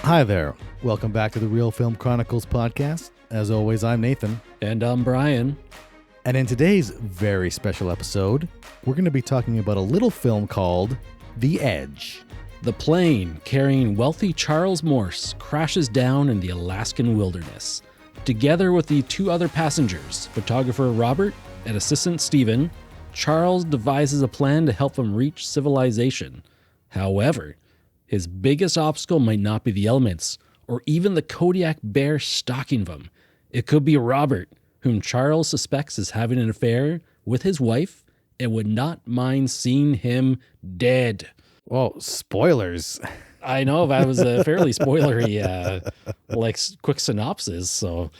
Hi there. Welcome back to the Reel Film Chronicles podcast. As always, I'm Nathan. And I'm Brian. And in today's very special episode, we're going to be talking about a little film called The Edge. The plane carrying wealthy Charles Morse crashes down in the Alaskan wilderness. Together with the two other passengers, photographer Robert and assistant Stephen, Charles devises a plan to help them reach civilization. However, his biggest obstacle might not be the elements, or even the Kodiak bear stalking them. It could be Robert, whom Charles suspects is having an affair with his wife and would not mind seeing him dead. Whoa, spoilers. I know, that was a fairly spoilery, quick synopsis, so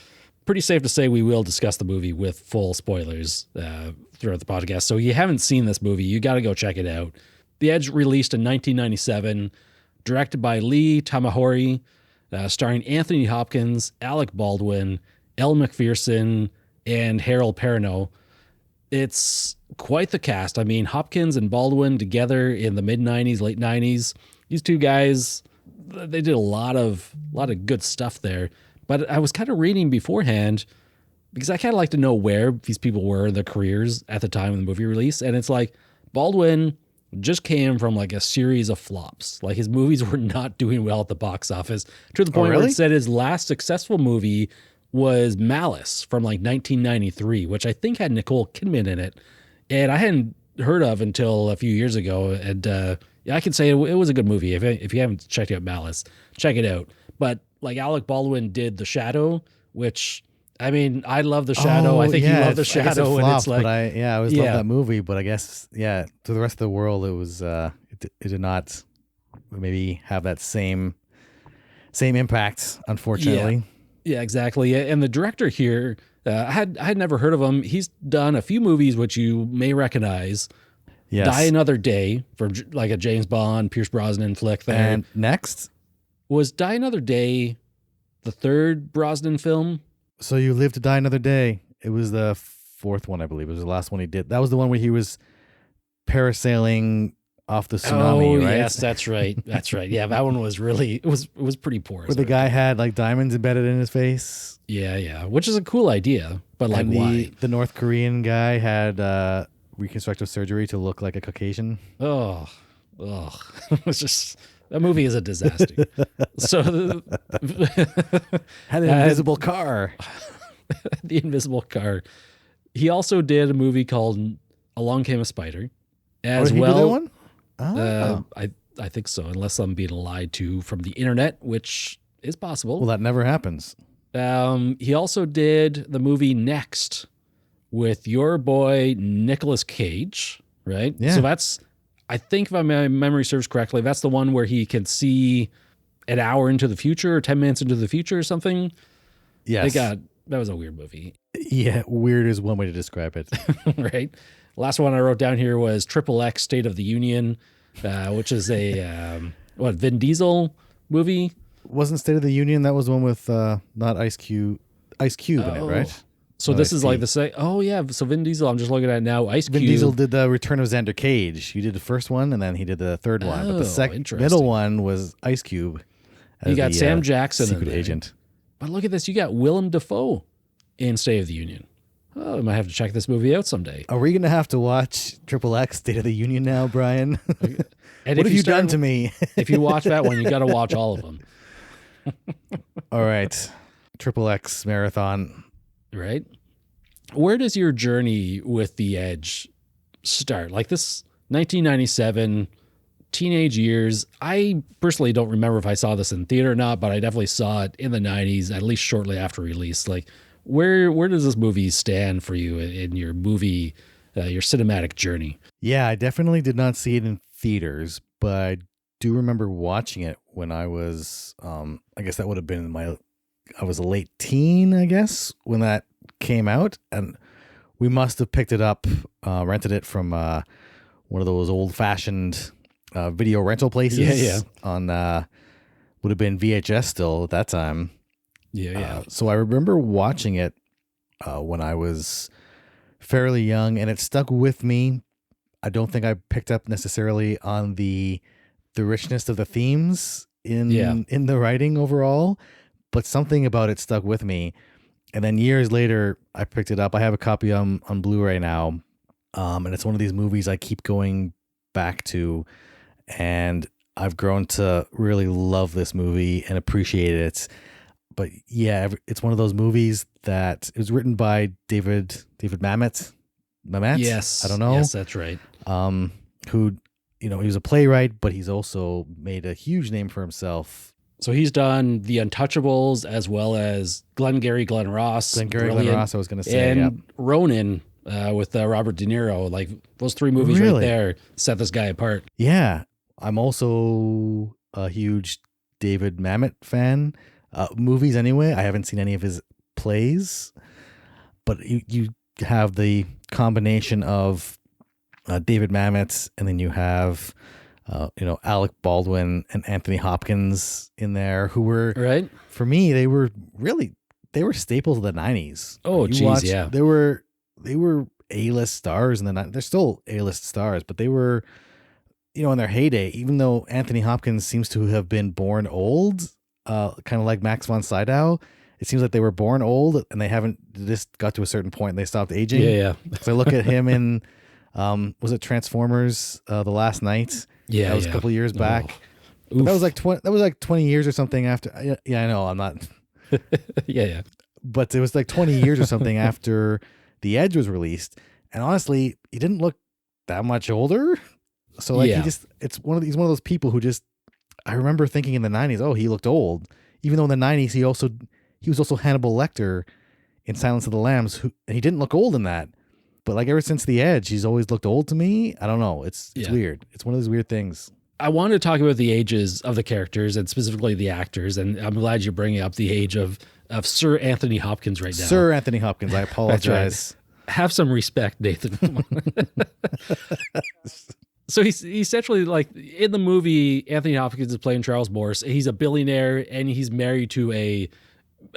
pretty safe to say we will discuss the movie with full spoilers throughout the podcast. So if you haven't seen this movie, you got to go check it out. The Edge released in 1997. Directed by Lee Tamahori, starring Anthony Hopkins, Alec Baldwin, Elle Macpherson, and Harold Perrineau. It's quite the cast. I mean, Hopkins and Baldwin together in the mid-'90s, late 90s. These two guys, they did a lot of good stuff there. But I was kind of reading beforehand because I kind of like to know where these people were in their careers at the time of the movie release. And it's like Baldwin just came from like a series of flops. Like his movies were not doing well at the box office to the point where it said his last successful movie was Malice from like 1993, which I think had Nicole Kidman in it. And I hadn't heard of until a few years ago. And I can say it was a good movie. If you haven't checked out Malice, check it out. But like Alec Baldwin did The Shadow, which I mean, I love The Shadow. I think you love The Shadow, and it's like, I always love that movie. But I guess, to the rest of the world, it was it did not maybe have that same impact, unfortunately. Yeah, exactly. And the director here, I had never heard of him. He's done a few movies which you may recognize. Yes. Die Another Day, from like a James Bond, Pierce Brosnan flick. There. And next was Die Another Day, the third Brosnan film. So You Live to Die Another Day. It was the fourth one, I believe. It was the last one he did. That was the one where he was parasailing off the tsunami, right? Yes, that's right. That's right. Yeah, that one was really, it was pretty poor. Where the guy had like diamonds embedded in his face. Yeah. Which is a cool idea, but like why? The North Korean guy had reconstructive surgery to look like a Caucasian. Oh. It was just... That movie is a disaster. So had an invisible car. The invisible car. He also did a movie called Along Came a Spider. As did he well. Do that one? Oh. I think so, unless I'm being lied to from the internet, which is possible. Well, that never happens. He also did the movie Next with your boy Nicolas Cage, right? Yeah. So that's, I think if my memory serves correctly, that's the one where he can see an hour into the future or 10 minutes into the future or something. Yes. That was a weird movie. Yeah, weird is one way to describe it. Right? Last one I wrote down here was XXX State of the Union, which is a, Vin Diesel movie? Wasn't State of the Union, that was the one with not Ice Cube in it, right? So this is like the same. Oh yeah. So Vin Diesel, I'm just looking at it now. Ice Cube. Vin Diesel did the Return of Xander Cage. He did the first one, and then he did the third one. But the middle one was Ice Cube. You got Sam Jackson, secret agent. But look at this. You got Willem Dafoe in State of the Union. Oh, I might have to check this movie out someday. Are we going to have to watch XXX State of the Union now, Brian? And what have you done to me? If you watch that one, you got to watch all of them. All right. XXX marathon. Right? Where does your journey with The Edge start? Like this 1997, teenage years. I personally don't remember if I saw this in theater or not, but I definitely saw it in the 90s, at least shortly after release. Like, where does this movie stand for you in your movie, your cinematic journey? Yeah, I definitely did not see it in theaters, but I do remember watching it when I was, I guess that would have been I was a late teen, I guess, when that came out, and we must have picked it up, rented it from one of those old-fashioned video rental places. Yeah. On would have been VHS still at that time. Yeah. So I remember watching it when I was fairly young, and it stuck with me. I don't think I picked up necessarily on the the richness of the themes Yeah. in the writing overall, but something about it stuck with me. And then years later, I picked it up. I have a copy on Blu-ray now, and it's one of these movies I keep going back to, and I've grown to really love this movie and appreciate it. But yeah, it's one of those movies that it was written by David Mamet. I don't know. Yes, that's right. Who, he was a playwright, but he's also made a huge name for himself. So he's done The Untouchables as well as Glengarry Glen Ross. Glen Ross, I was going to say. And Yep. Ronin with Robert De Niro. Like those three movies right there set this guy apart. Yeah. I'm also a huge David Mamet fan. Movies anyway. I haven't seen any of his plays. But you have the combination of David Mamet, and then you have Alec Baldwin and Anthony Hopkins in there, who were, right, for me, they were staples of the 90s. Oh, geez, yeah. They were A-list stars in the 90s. They're still A-list stars, but they were, in their heyday, even though Anthony Hopkins seems to have been born old, kind of like Max von Sydow. It seems like they were born old and they haven't just got to a certain point and they stopped aging. Yeah. So I look at him in, was it Transformers, The Last Night? Yeah. That was a couple years back. Oh. But that was like 20 years or something after. Yeah, I know. I'm not. Yeah. But it was like 20 years or something after The Edge was released. And honestly, he didn't look that much older. So like he's one of those people who just, I remember thinking in the 90s, oh, he looked old. Even though in the 90s he was also Hannibal Lecter in Silence of the Lambs, and he didn't look old in that. But like ever since The Edge, he's always looked old to me. I don't know. It's weird. It's one of those weird things. I wanted to talk about the ages of the characters and specifically the actors, and I'm glad you're bringing up the age of Sir Anthony Hopkins right now. Sir Anthony Hopkins, I apologize. Right. Have some respect, Nathan. So he's essentially, like, in the movie, Anthony Hopkins is playing Charles Morse. He's a billionaire and he's married to a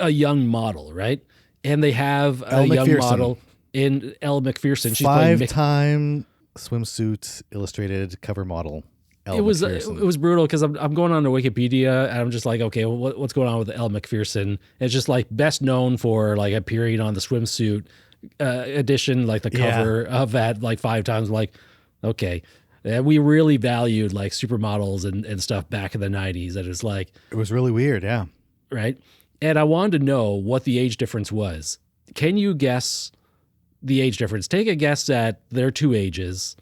young model, right? And they have a young model in Elle Macpherson. She's five-time swimsuit illustrated cover model. It was brutal because I'm going on to Wikipedia and I'm just like, okay, well, what's going on with Elle Macpherson? And it's just like best known for like appearing on the swimsuit edition, like the cover of that like 5 times. Like, okay, we really valued like supermodels and stuff back in the 90s. That is like, it was really weird, yeah, right. And I wanted to know what the age difference was. Can you guess the age difference? Take a guess at their 2 ages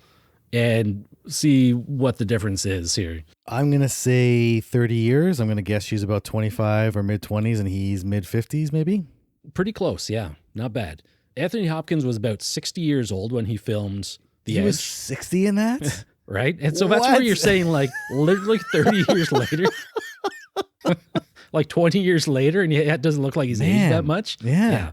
and see what the difference is here. I'm going to say 30 years. I'm going to guess she's about 25 or mid-20s and he's mid-50s maybe. Pretty close, yeah. Not bad. Anthony Hopkins was about 60 years old when he filmed The Edge. He was 60 in that? Right? And so that's where you're saying like literally 30 years later. Like 20 years later and it doesn't look like he's aged that much. Yeah.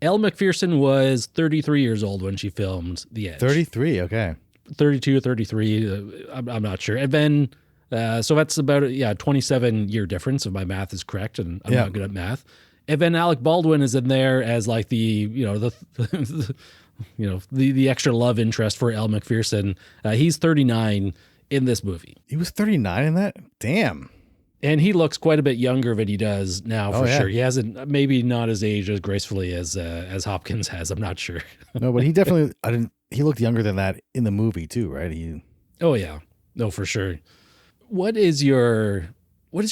Elle Macpherson was 33 years old when she filmed The Edge. 33, okay. 32 or 33, I'm not sure. And then, so that's about a 27-year difference if my math is correct, and I'm not good at math. And then Alec Baldwin is in there as like the extra love interest for Elle Macpherson. He's 39 in this movie. He was 39 in that? Damn. And he looks quite a bit younger than he does now, for sure. He hasn't, maybe not as aged as gracefully as Hopkins has. I'm not sure. No, but he definitely, he looked younger than that in the movie too, right? Oh yeah, no, for sure. What is your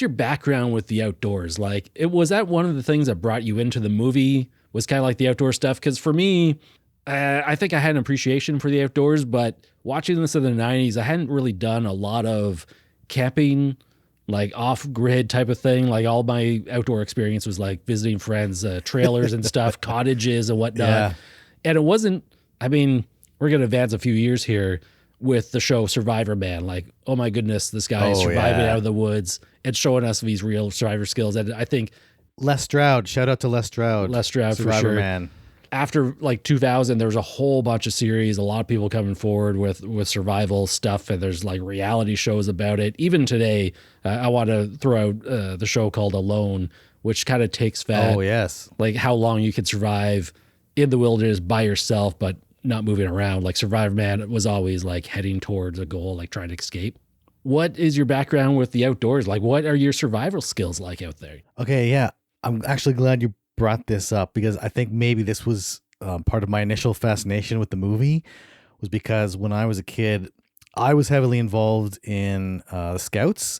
background with the outdoors? Like, was that one of the things that brought you into the movie? Was kind of like the outdoor stuff? Because for me, I think I had an appreciation for the outdoors, but watching this in the 90s, I hadn't really done a lot of camping, like off-grid type of thing. Like all my outdoor experience was like visiting friends, trailers and stuff, cottages and whatnot. Yeah. And it wasn't, I mean, we're going to advance a few years here with the show Survivor Man. Like, oh my goodness, this guy is surviving out of the woods and showing us these real survivor skills. And I think Les Stroud, shout out to Les Stroud. Les Stroud, Survivor for sure. Man. After like 2000, there was a whole bunch of series, a lot of people coming forward with survival stuff, and there's like reality shows about it. Even today, I want to throw out the show called Alone, which kind of takes that. Oh, yes. Like how long you can survive in the wilderness by yourself, but not moving around. Like Survivor Man was always like heading towards a goal, like trying to escape. what is your background with the outdoors? Like, what are your survival skills like out there? Okay, yeah. I'm actually glad you brought this up because I think maybe this was part of my initial fascination with the movie was because when I was a kid, I was heavily involved in the Scouts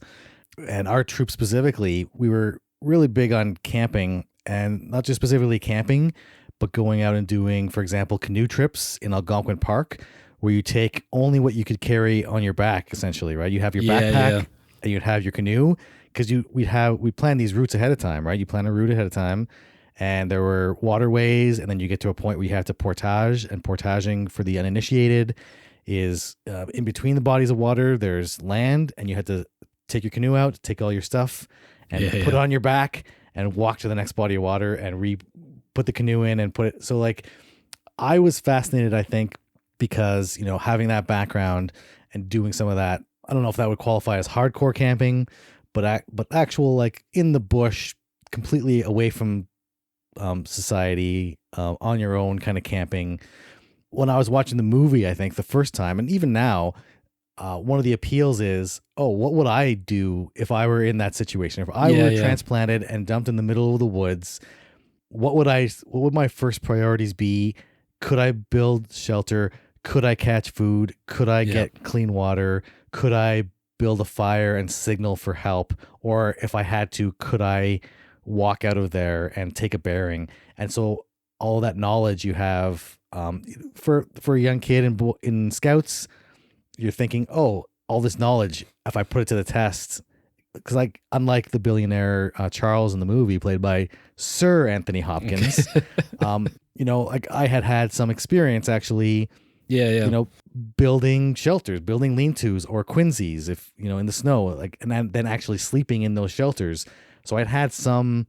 and our troop specifically. We were really big on camping and not just specifically camping, but going out and doing, for example, canoe trips in Algonquin Park where you take only what you could carry on your back, essentially, right? You have your Yeah, backpack yeah. and you'd have your canoe because we plan these routes ahead of time, right? You plan a route ahead of time, and there were waterways, and then you get to a point where you have to portage, and portaging for the uninitiated is in between the bodies of water. There's land, and you had to take your canoe out, take all your stuff, and Yeah, put yeah. it on your back, and walk to the next body of water, and put the canoe in, and put it. So like, I was fascinated, I think, because, having that background and doing some of that, I don't know if that would qualify as hardcore camping, but actual, like, in the bush, completely away from society, on your own kind of camping. When I was watching the movie, I think the first time, and even now, one of the appeals is, oh, what would I do if I were in that situation? If I Yeah, were yeah. transplanted and dumped in the middle of the woods, what would my first priorities be? Could I build shelter? Could I catch food? Could I Yeah. get clean water? Could I build a fire and signal for help? Or if I had to, could I walk out of there and take a bearing? And so all that knowledge you have, for a young kid in Scouts, you're thinking, oh, all this knowledge, if I put it to the test, because, like, unlike the billionaire Charles in the movie, played by Sir Anthony Hopkins, like, I had some experience actually, Yeah, you yeah. know, building shelters, building lean-tos or quinzies, if in the snow, like, and then actually sleeping in those shelters. So I'd had some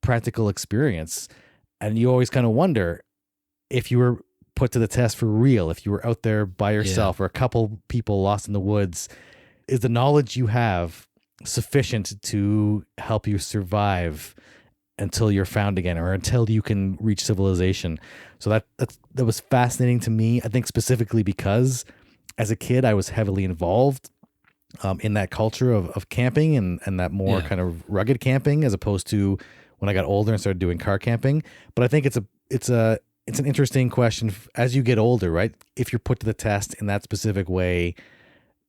practical experience, and you always kind of wonder if you were put to the test for real, if you were out there by Yeah. yourself or a couple people lost in the woods, is the knowledge you have sufficient to help you survive until you're found again or until you can reach civilization? So that was fascinating to me. I think specifically because as a kid I was heavily involved in that culture of camping and that more Yeah. kind of rugged camping as opposed to when I got older and started doing car camping. But I think it's an interesting question as you get older, right? If you're put to the test in that specific way,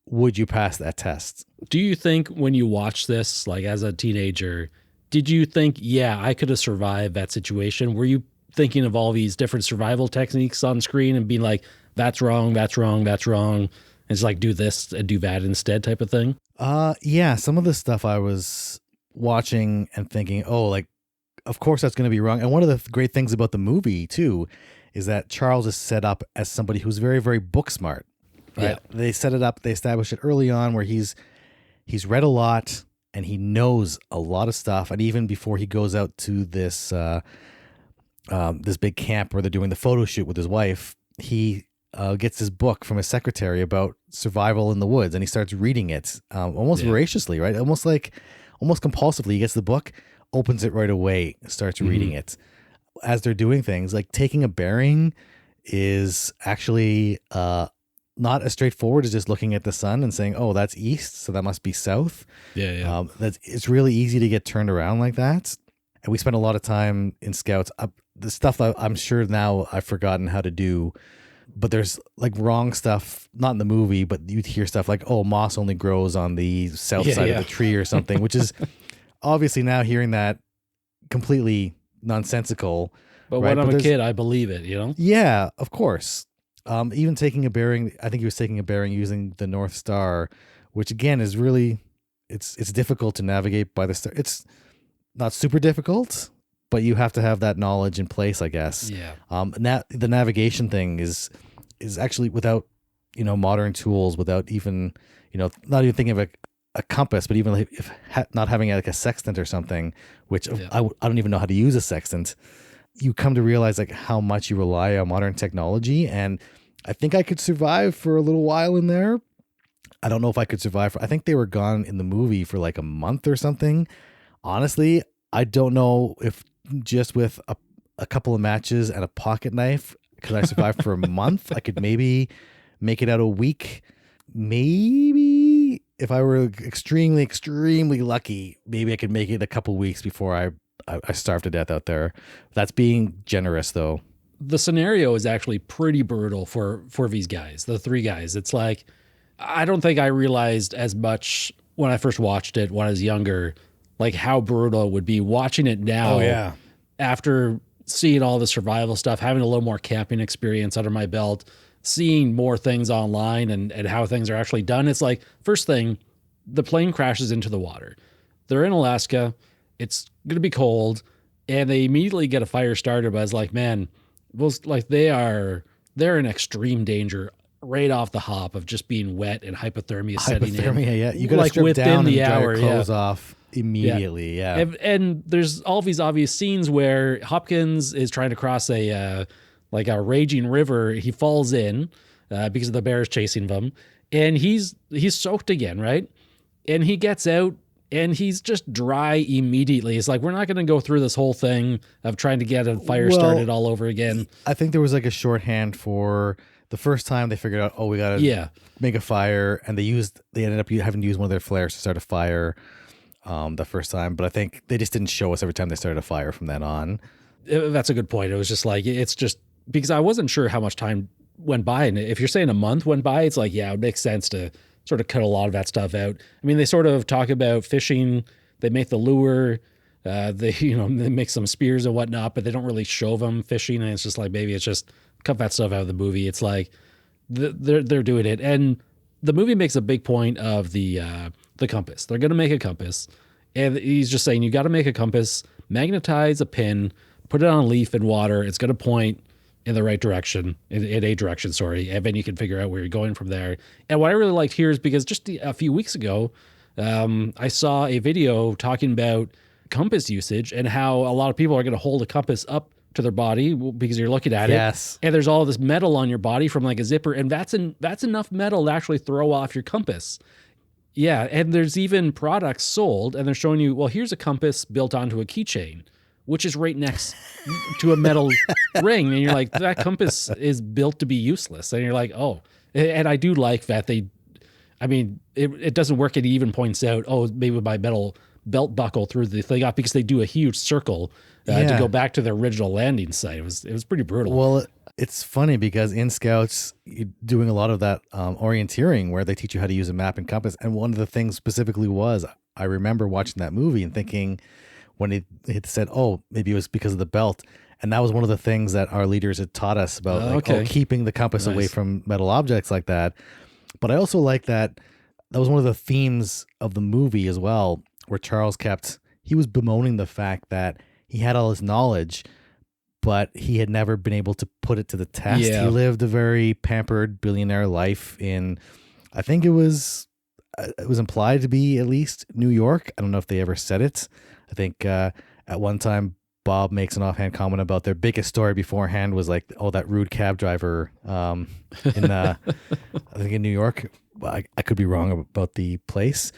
would you pass that test? Do you think when you watch this, like as a teenager, did you think, yeah, I could have survived that situation? Were you thinking of all these different survival techniques on screen and being like, that's wrong, that's wrong, that's wrong? And it's like, do this and do that instead type of thing? Yeah, some of the stuff I was watching and thinking, oh, like, of course that's going to be wrong. And one of the great things about the movie too is that Charles is set up as somebody who's very, very book smart. Yeah. Right? They set it up. They establish it early on where he's read a lot and he knows a lot of stuff. And even before he goes out to this big camp where they're doing the photo shoot with his wife, he gets his book from his secretary about survival in the woods, and he starts reading it almost Yeah. voraciously, right? Almost compulsively. He gets the book, opens it right away, starts reading Hmm. it. As they're doing things, like taking a bearing is actually not as straightforward as just looking at the sun and saying, "Oh, that's east, so that must be south." Yeah. Yeah. It's really easy to get turned around like that. And we spent a lot of time in Scouts. The stuff I'm sure now I've forgotten how to do, but there's like wrong stuff, not in the movie, but you'd hear stuff like, "Oh, moss only grows on the south Yeah. side of Yeah. the tree" or something, which is obviously now hearing that completely nonsensical, But when right? I'm But a there's kid, I believe it, you know? yeah, of course. Even taking a bearing, I think he was taking a bearing using the North Star, which again is really it's difficult to navigate by the star. It's not super difficult, but you have to have that knowledge in place, I guess. Yeah. The navigation thing is actually without modern tools, without even not even thinking of a compass, but even if not having like a sextant or something, which Yeah. I don't even know how to use a sextant. You come to realize like how much you rely on modern technology, and I think I could survive for a little while in there. I don't know if I could survive. I think they were gone in the movie for like a month or something. Honestly, I don't know if just with a couple of matches and a pocket knife could I survive for a month. I could maybe make it out a week, maybe if I were extremely, extremely lucky, maybe I could make it a couple weeks before I starve to death out there. That's being generous, though. The scenario is actually pretty brutal for these guys, the three guys. It's like, I don't think I realized as much when I first watched it when I was younger, like how brutal it would be watching it now. Oh, yeah. After seeing all the survival stuff, having a little more camping experience under my belt, seeing more things online and how things are actually done. It's like, first thing, the plane crashes into the water. They're in Alaska. It's going to be cold. And they immediately get a fire started. But it's like, man, like they're in extreme danger right off the hop of just being wet and hypothermia setting in. Yeah. You got to like strip within down the and dry hour, your clothes off immediately. Yeah. And there's all these obvious scenes where Hopkins is trying to cross a raging river. He falls in because the bear is chasing them, and he's soaked again, right? And he gets out and he's just dry immediately. It's like, we're not going to go through this whole thing of trying to get a fire started all over again. I think there was like a shorthand for the first time they figured out, we got to make a fire, and they ended up having to use one of their flares to start a fire the first time. But I think they just didn't show us every time they started a fire from then on. That's a good point. It was just like, it's just because I wasn't sure how much time went by. And if you're saying a month went by, it's like, it makes sense to sort of cut a lot of that stuff out. I mean, they sort of talk about fishing. They make the lure. They make some spears and whatnot, but they don't really show them fishing. And it's just like, maybe it's just cut that stuff out of the movie. It's like they're doing it. And the movie makes a big point of the compass. They're going to make a compass. And he's just saying, you got to make a compass, magnetize a pin, put it on a leaf in water. It's going to point in the right direction, in a direction, sorry. And then you can figure out where you're going from there. And what I really liked here is because just a few weeks ago, I saw a video talking about compass usage and how a lot of people are going to hold a compass up to their body because you're looking at it. And there's all this metal on your body from like a zipper. And that's enough metal to actually throw off your compass. Yeah. And there's even products sold and they're showing you, well, here's a compass built onto a keychain, which is right next to a metal ring. And you're like, that compass is built to be useless. And you're like, oh, and I do like that it doesn't work. It even points out, maybe my metal belt buckle through the thing off because they do a huge circle to go back to the original landing site. It was pretty brutal. Well, it's funny because in Scouts, you're doing a lot of that orienteering where they teach you how to use a map and compass. And one of the things specifically was, I remember watching that movie and thinking, when it said, maybe it was because of the belt. And that was one of the things that our leaders had taught us about, keeping the compass away from metal objects like that. But I also like that was one of the themes of the movie as well, where Charles he was bemoaning the fact that he had all his knowledge, but he had never been able to put it to the test. Yeah. He lived a very pampered billionaire life in, I think it was implied to be at least New York. I don't know if they ever said it. I think at one time Bob makes an offhand comment about their biggest story beforehand was like, that rude cab driver I think in New York. I could be wrong about the place,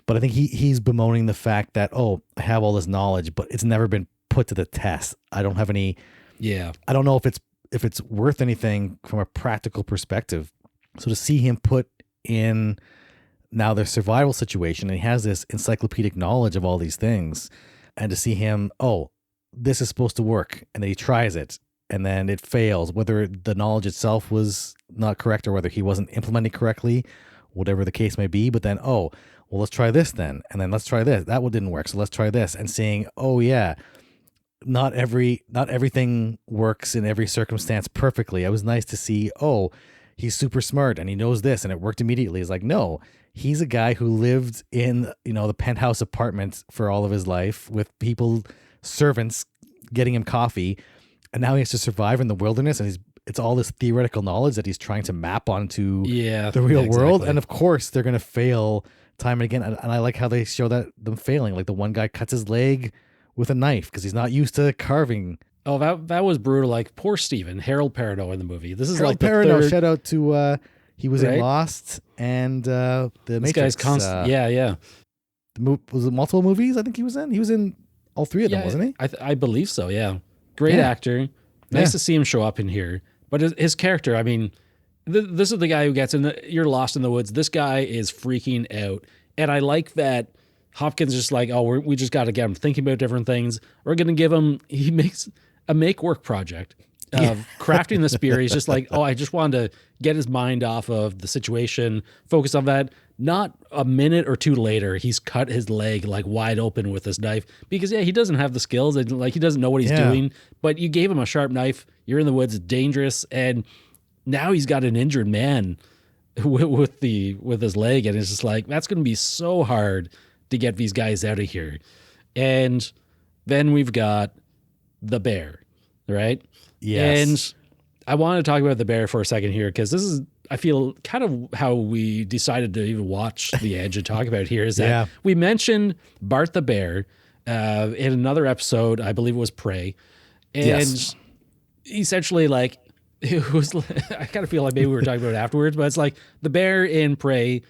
but I think he's bemoaning the fact that, I have all this knowledge, but it's never been put to the test. I don't have any. Yeah. I don't know if it's worth anything from a practical perspective. So to see him put in now their survival situation, and he has this encyclopedic knowledge of all these things, and to see him, this is supposed to work, and then he tries it and then it fails, whether the knowledge itself was not correct or whether he wasn't implementing correctly, whatever the case may be. But then, let's try this then. And then let's try this. That one didn't work. So let's try this, and seeing, not everything works in every circumstance perfectly. It was nice to see, he's super smart and he knows this and it worked immediately. It's like, no, he's a guy who lived in, the penthouse apartment for all of his life with servants getting him coffee. And now he has to survive in the wilderness, and it's all this theoretical knowledge that he's trying to map onto the real world. And of course they're going to fail time and again. And I like how they show them failing. Like the one guy cuts his leg with a knife because he's not used to carving. Oh, that was brutal. Like poor Steven, Harold Perrineau in the movie. This is Harold like the Perrineau, third. shout out to he was in Lost and the This Matrix. guy's constant. Was it multiple movies? I think he was in. He was in all three of them, wasn't he? I believe so. Yeah, great actor. Nice to see him show up in here. But his character, This is the guy who gets you're lost in the woods. This guy is freaking out. And I like that Hopkins is just like, oh, we just got to get him thinking about different things. We're going to give him, he makes a make work project of crafting the spear. He's just like, oh, I just wanted to get his mind off of the situation, focus on that. Not a minute or two later, he's cut his leg like wide open with this knife because he doesn't have the skills and like he doesn't know what he's doing, but you gave him a sharp knife. You're in the woods, it's dangerous. And now he's got an injured man with his leg. And it's just like, that's going to be so hard to get these guys out of here. And then we've got the bear, right? Yes. And I want to talk about the bear for a second here because this is, I feel, kind of how we decided to even watch The Edge and talk about it here is that we mentioned Bart the bear in another episode, I believe it was Prey. And essentially like, it was, I kind of feel like maybe we were talking about it afterwards, but it's like the bear in Prey,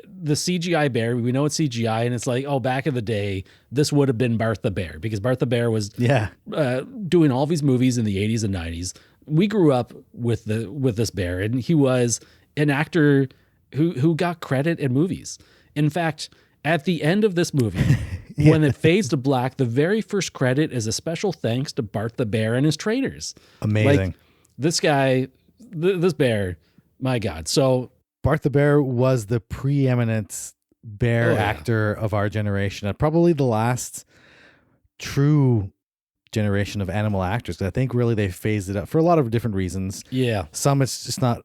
the CGI bear, we know it's CGI, and it's like, oh, back in the day, this would have been Bart the bear because Bart the bear was doing all these movies in the 80s and 90s. We grew up with this bear, and he was an actor who got credit in movies. In fact, at the end of this movie, when it fades to black, the very first credit is a special thanks to Bart the bear and his trainers. Amazing. Like, this guy, this bear, my God. So Bart the bear was the preeminent bear actor of our generation. Probably the last true generation of animal actors. I think really they phased it up for a lot of different reasons. Yeah. Some it's just not,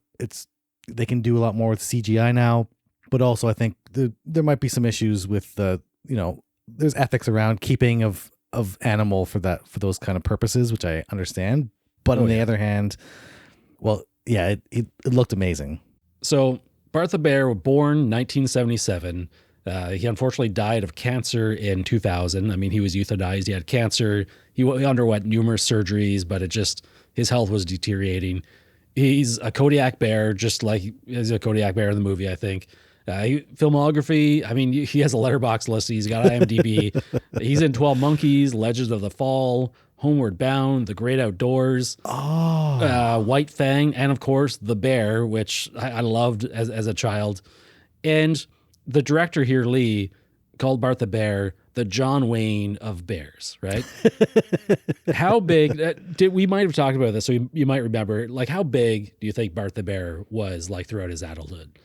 they can do a lot more with CGI now, but also I think there might be some issues with there's ethics around keeping of animal for those kind of purposes, which I understand. But on the other hand, it looked amazing. So Bart the bear was born 1977. He unfortunately died of cancer in 2000. I mean, he was euthanized. He had cancer. He underwent numerous surgeries, but his health was deteriorating. He's a Kodiak bear, just like he's a Kodiak bear in the movie, I think. Filmography, I mean, he has a letterbox list. He's got IMDb. He's in 12 Monkeys, Legends of the Fall, Homeward Bound, The Great Outdoors, White Fang, and of course The Bear, which I loved as a child. And the director here, Lee, called Bart the Bear the John Wayne of bears, right? How big, we might have talked about this, so you might remember, like how big do you think Bart the Bear was like throughout his adulthood?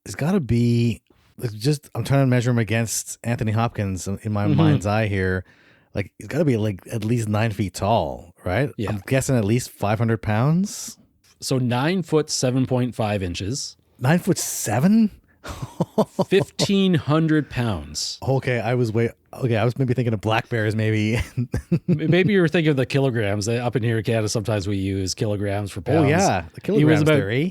It's got to be I'm trying to measure him against Anthony Hopkins in my mind's eye here. Like, it's got to be like at least 9 feet tall, right? Yeah. I'm guessing at least 500 pounds. So 9 foot 7.5 inches. 9'7"? 1,500 pounds. Okay, I was maybe thinking of black bears, maybe. Maybe you were thinking of the kilograms. Up in here in Canada, sometimes we use kilograms for pounds. Oh yeah, the kilograms about there, eh?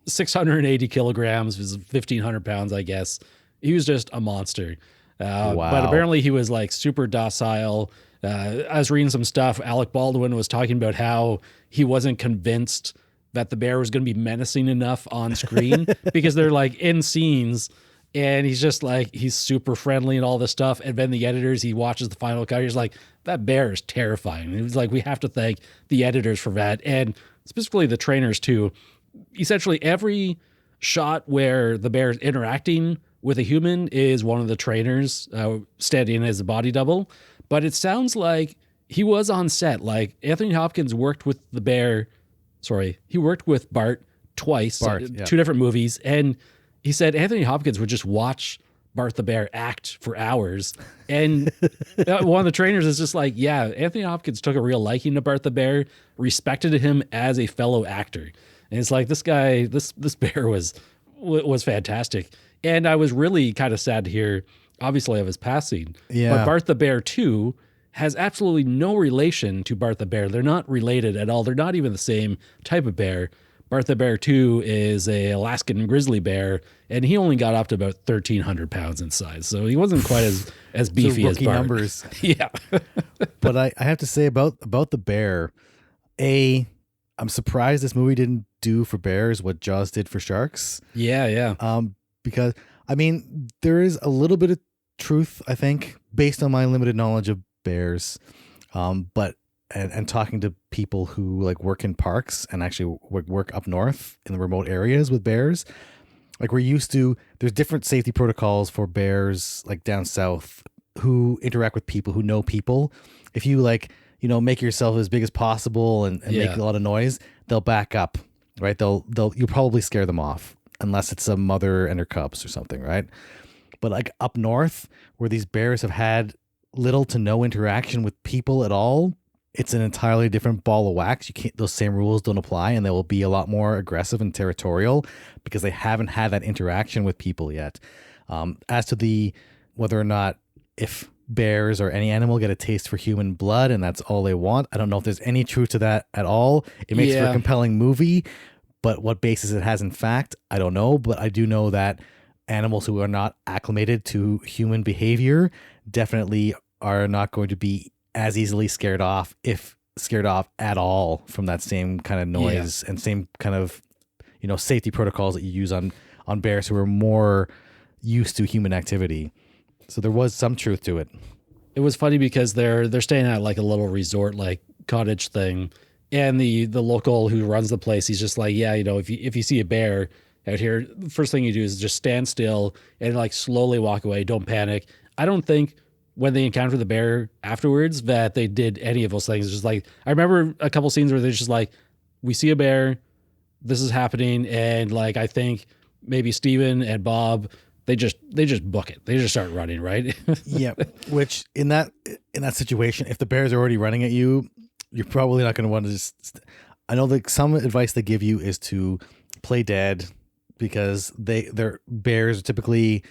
680 kilograms, was 1,500 pounds, I guess. He was just a monster. Wow. But apparently he was like super docile. I was reading some stuff. Alec Baldwin was talking about how he wasn't convinced that the bear was going to be menacing enough on screen because they're like in scenes and he's just like, he's super friendly and all this stuff. And then the editors, he watches the final cut. He's like, that bear is terrifying. And he's like, we have to thank the editors for that. And specifically the trainers too. Essentially every shot where the bear is interacting with a human is one of the trainers standing as a body double. But it sounds like he was on set. Like Anthony Hopkins worked with the bear. Sorry, he worked with Bart twice, two different movies. And he said Anthony Hopkins would just watch Bart the bear act for hours. And one of the trainers is just like, yeah, Anthony Hopkins took a real liking to Bart the bear, respected him as a fellow actor. And it's like, this guy, this bear was fantastic. And I was really kind of sad to hear, obviously, of his passing. Yeah. But Bart the Bear 2 has absolutely no relation to Bart the Bear. They're not related at all. They're not even the same type of bear. Bart the Bear 2 is a Alaskan grizzly bear, and he only got up to about 1,300 pounds in size. So he wasn't quite as beefy as Bart. Numbers. Yeah. But I have to say about the bear, I'm surprised this movie didn't do for bears what Jaws did for sharks. Yeah. Because, I mean, there is a little bit of truth, I think, based on my limited knowledge of bears. But and talking to people who like work in parks and actually work up north in the remote areas with bears. Like we're used to, there's different safety protocols for bears like down south who interact with people, who know people. If you like, make yourself as big as possible and make a lot of noise, they'll back up, right? You'll probably scare them off unless it's a mother and her cubs or something, right? But like up north where these bears have had little to no interaction with people at all, it's an entirely different ball of wax. Those same rules don't apply, and they will be a lot more aggressive and territorial because they haven't had that interaction with people yet. As to whether or not if bears or any animal get a taste for human blood and that's all they want, I don't know if there's any truth to that at all. It makes for a compelling movie, but what basis it has in fact, I don't know. But I do know that animals who are not acclimated to human behavior definitely are not going to be as easily scared off, if scared off at all, from that same kind of noise and same kind of safety protocols that you use on bears who are more used to human activity. So there was some truth to it. It was funny because they're staying at like a little resort like cottage thing, and the local who runs the place, he's just like, if you see a bear out here, the first thing you do is just stand still and like slowly walk away. Don't panic. I don't think when they encounter the bear afterwards that they did any of those things. It's just like, I remember a couple scenes where they're just like, we see a bear, this is happening. And like, I think maybe Steven and Bob, they just book it. They just start running, right? Yeah. Which in that situation, if the bears are already running at you, you're probably not going to want to just, I know that some advice they give you is to play dead, because their bears are typically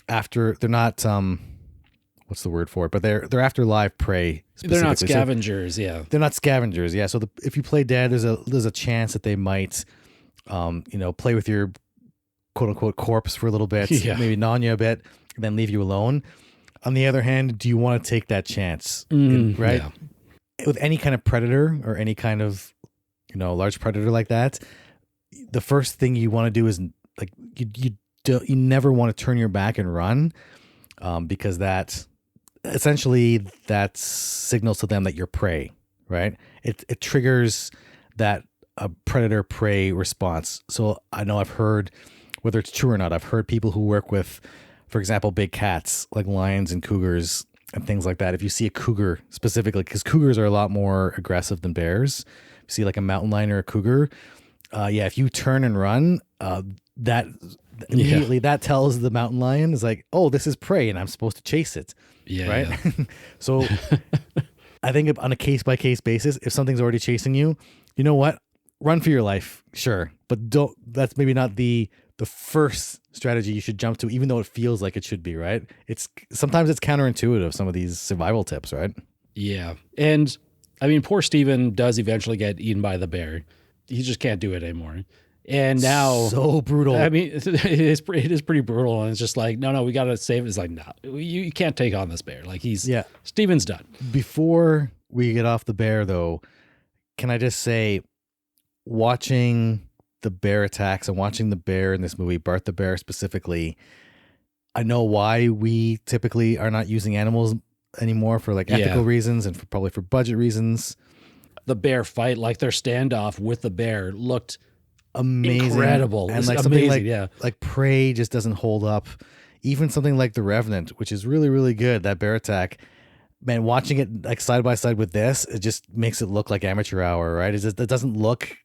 after, they're not, what's the word for it? But they're after live prey. They're not scavengers. Yeah. They're not scavengers. Yeah. So if you play dead, there's a chance that they might, play with your quote unquote corpse for a little bit, maybe gnaw you a bit, and then leave you alone. On the other hand, do you want to take that chance? Right. Yeah. With any kind of predator or any kind of, large predator like that, the first thing you want to do is like, you never want to turn your back and run, because that signals to them that you're prey, right? It triggers that a predator prey response. So I know I've heard, whether it's true or not, I've heard people who work with, for example, big cats like lions and cougars and things like that. If you see a cougar specifically, because cougars are a lot more aggressive than bears. If you see like a mountain lion or a cougar, if you turn and run, that immediately that tells the mountain lion is like, oh, this is prey and I'm supposed to chase it. Yeah. Right. Yeah. So I think on a case by case basis, if something's already chasing you, you know what? Run for your life. Sure. But that's maybe not the first strategy you should jump to, even though it feels like it should be, right? Sometimes it's counterintuitive, some of these survival tips, right? Yeah. And I mean, poor Steven does eventually get eaten by the bear. He just can't do it anymore. And now, so brutal. I mean, it is pretty brutal. And it's just like, no, we got to save it. It's like, no, you can't take on this bear. Like Steven's done. Before we get off the bear though, can I just say, watching the bear attacks and watching the bear in this movie, Bart the bear specifically, I know why we typically are not using animals anymore for like ethical reasons and probably for budget reasons. The bear fight, like their standoff with the bear, looked amazing, incredible, and like amazing, something like Prey just doesn't hold up. Even something like The Revenant, which is really, really good, that bear attack, man, watching it like side by side with this, it just makes it look like amateur hour, right? It doesn't look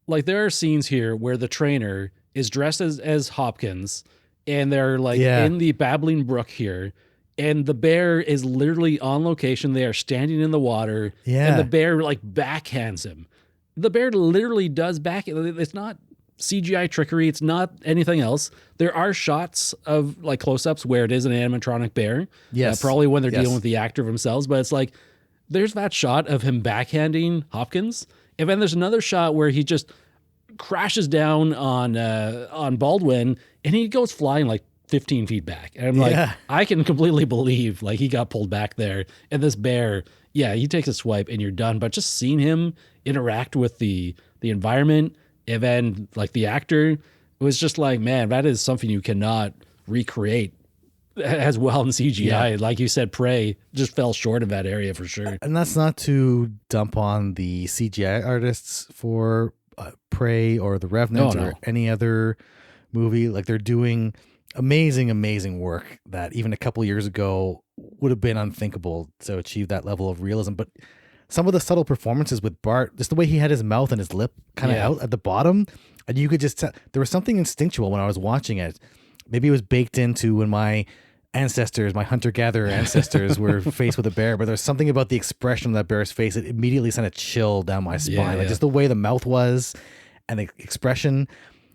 like, there are scenes here where the trainer is dressed as Hopkins, and they're like in the babbling brook here, and the bear is literally on location. They are standing in the water, and the bear like backhands him. The bear literally does back. It's not CGI trickery. It's not anything else. There are shots of like close-ups where it is an animatronic bear. Yes. Probably when they're dealing with the actor themselves, but it's like, there's that shot of him backhanding Hopkins. And then there's another shot where he just crashes down on Baldwin, and he goes flying like 15 feet back. And I'm like, I can completely believe like he got pulled back there. And this bear, he takes a swipe and you're done. But just seeing him interact with the environment, and then like the actor, it was just like, man, that is something you cannot recreate as well in CGI. Like you said, Prey just fell short of that area for sure. And that's not to dump on the CGI artists for Prey or The Revenant or any other movie. Like, they're doing amazing work that even a couple years ago would have been unthinkable to achieve that level of realism. But some of the subtle performances with Bart, just the way he had his mouth and his lip kind of out at the bottom, and you could just tell there was something instinctual when I was watching it. Maybe it was baked into when my ancestors, my hunter-gatherer ancestors were faced with a bear, but there's something about the expression of that bear's face that immediately sent a chill down my spine. Like, just the way the mouth was and the expression,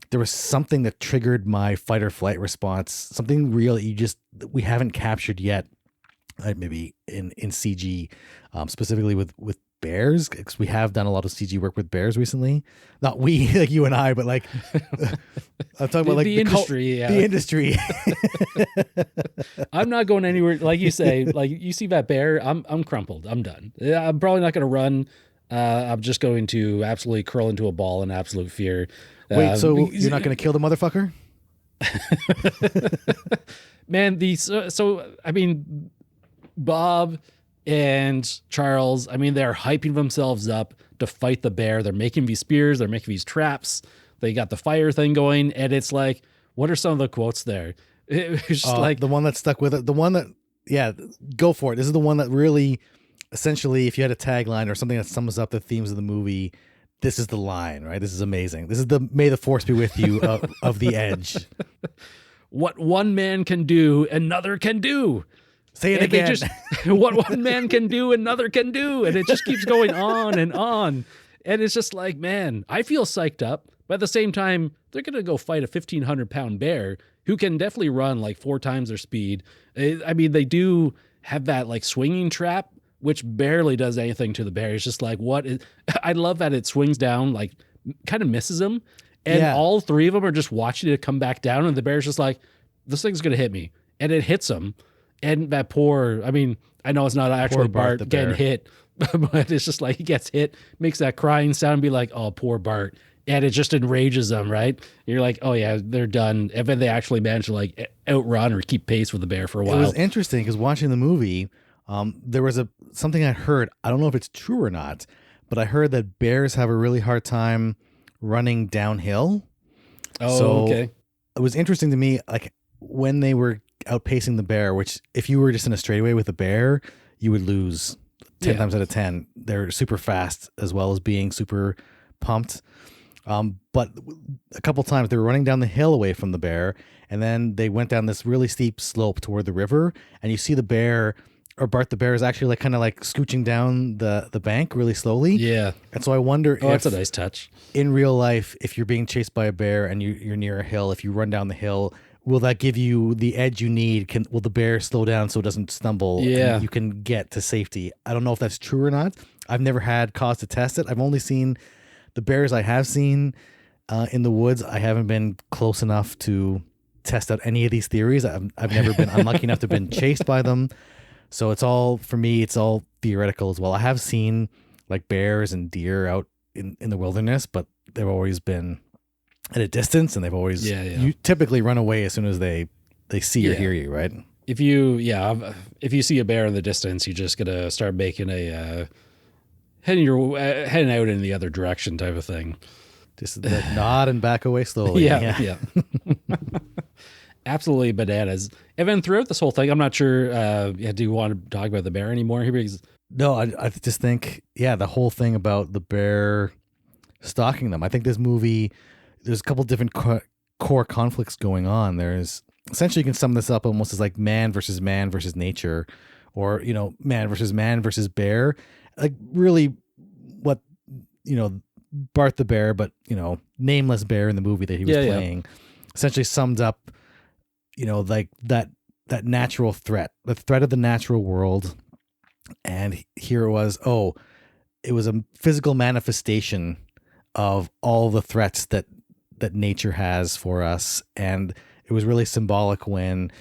there was something that triggered my fight or flight response, something real that we haven't captured yet, maybe in CG, specifically with bears, because we have done a lot of CG work with bears recently. Not we, like you and I, but like I'm talking about like the industry. The industry. I'm not going anywhere. Like you say, like you see that bear, I'm crumpled. I'm done. I'm probably not going to run. I'm just going to absolutely curl into a ball in absolute fear. Wait, so you're not going to kill the motherfucker? Man, I mean, Bob and Charles, I mean, they're hyping themselves up to fight the bear. They're making these spears. They're making these traps. They got the fire thing going. And it's like, what are some of the quotes there? It's just like the one that stuck with it. The one that, go for it. This is the one that really, essentially, if you had a tagline or something that sums up the themes of the movie, this is the line, right? This is amazing. This is the "May the Force be with you" of The Edge. What one man can do, another can do. Say it again. What one man can do, another can do. And it just keeps going on and on. And it's just like, man, I feel psyched up. But at the same time, they're going to go fight a 1,500-pound bear who can definitely run like 4 times their speed. I mean, they do have that like swinging trap, which barely does anything to the bear. It's just like, I love that it swings down, like kind of misses him. And all 3 of them are just watching it come back down. And the bear's just like, this thing's going to hit me. And it hits him. And that I know it's not actually Bart getting hit, but it's just like he gets hit, makes that crying sound and be like, oh, poor Bart. And it just enrages them, right? You're like, oh yeah, they're done. And then they actually manage to like outrun or keep pace with the bear for a while. It was interesting because watching the movie, there was something I heard. I don't know if it's true or not, but I heard that bears have a really hard time running downhill. Oh, so okay. It was interesting to me, like when they were outpacing the bear, which if you were just in a straightaway with a bear, you would lose 10 times out of 10. They're super fast as well as being super pumped. But a couple times they were running down the hill away from the bear, and then they went down this really steep slope toward the river, and you see the bear, or Bart the bear, is actually like kind of like scooching down the bank really slowly. Yeah. And so I wonder if that's a nice touch. In real life, if you're being chased by a bear and you're near a hill, if you run down the hill, will that give you the edge you need? Will the bear slow down so it doesn't stumble? Yeah. And you can get to safety. I don't know if that's true or not. I've never had cause to test it. I've only seen the bears I have seen in the woods. I haven't been close enough to test out any of these theories. I've never been unlucky enough to have been chased by them. So it's all theoretical as well. I have seen like bears and deer out in the wilderness, but they've always been at a distance, and they've always you typically run away as soon as they see or hear you, right? If you see a bear in the distance, you just gotta start making a heading out in the other direction type of thing. Just nod and back away slowly. Yeah. Absolutely bananas. And then throughout this whole thing, I'm not sure. Do you want to talk about the bear anymore here? Because no, I just think the whole thing about the bear stalking them. I think this movie, there's a couple different core conflicts going on. There's essentially, you can sum this up almost as like man versus nature, or man versus bear. Like really, what Bart the bear, but nameless bear in the movie that he was playing, essentially summed up, like that natural threat, the threat of the natural world. And here it was, it was a physical manifestation of all the threats that nature has for us. And it was really symbolic when,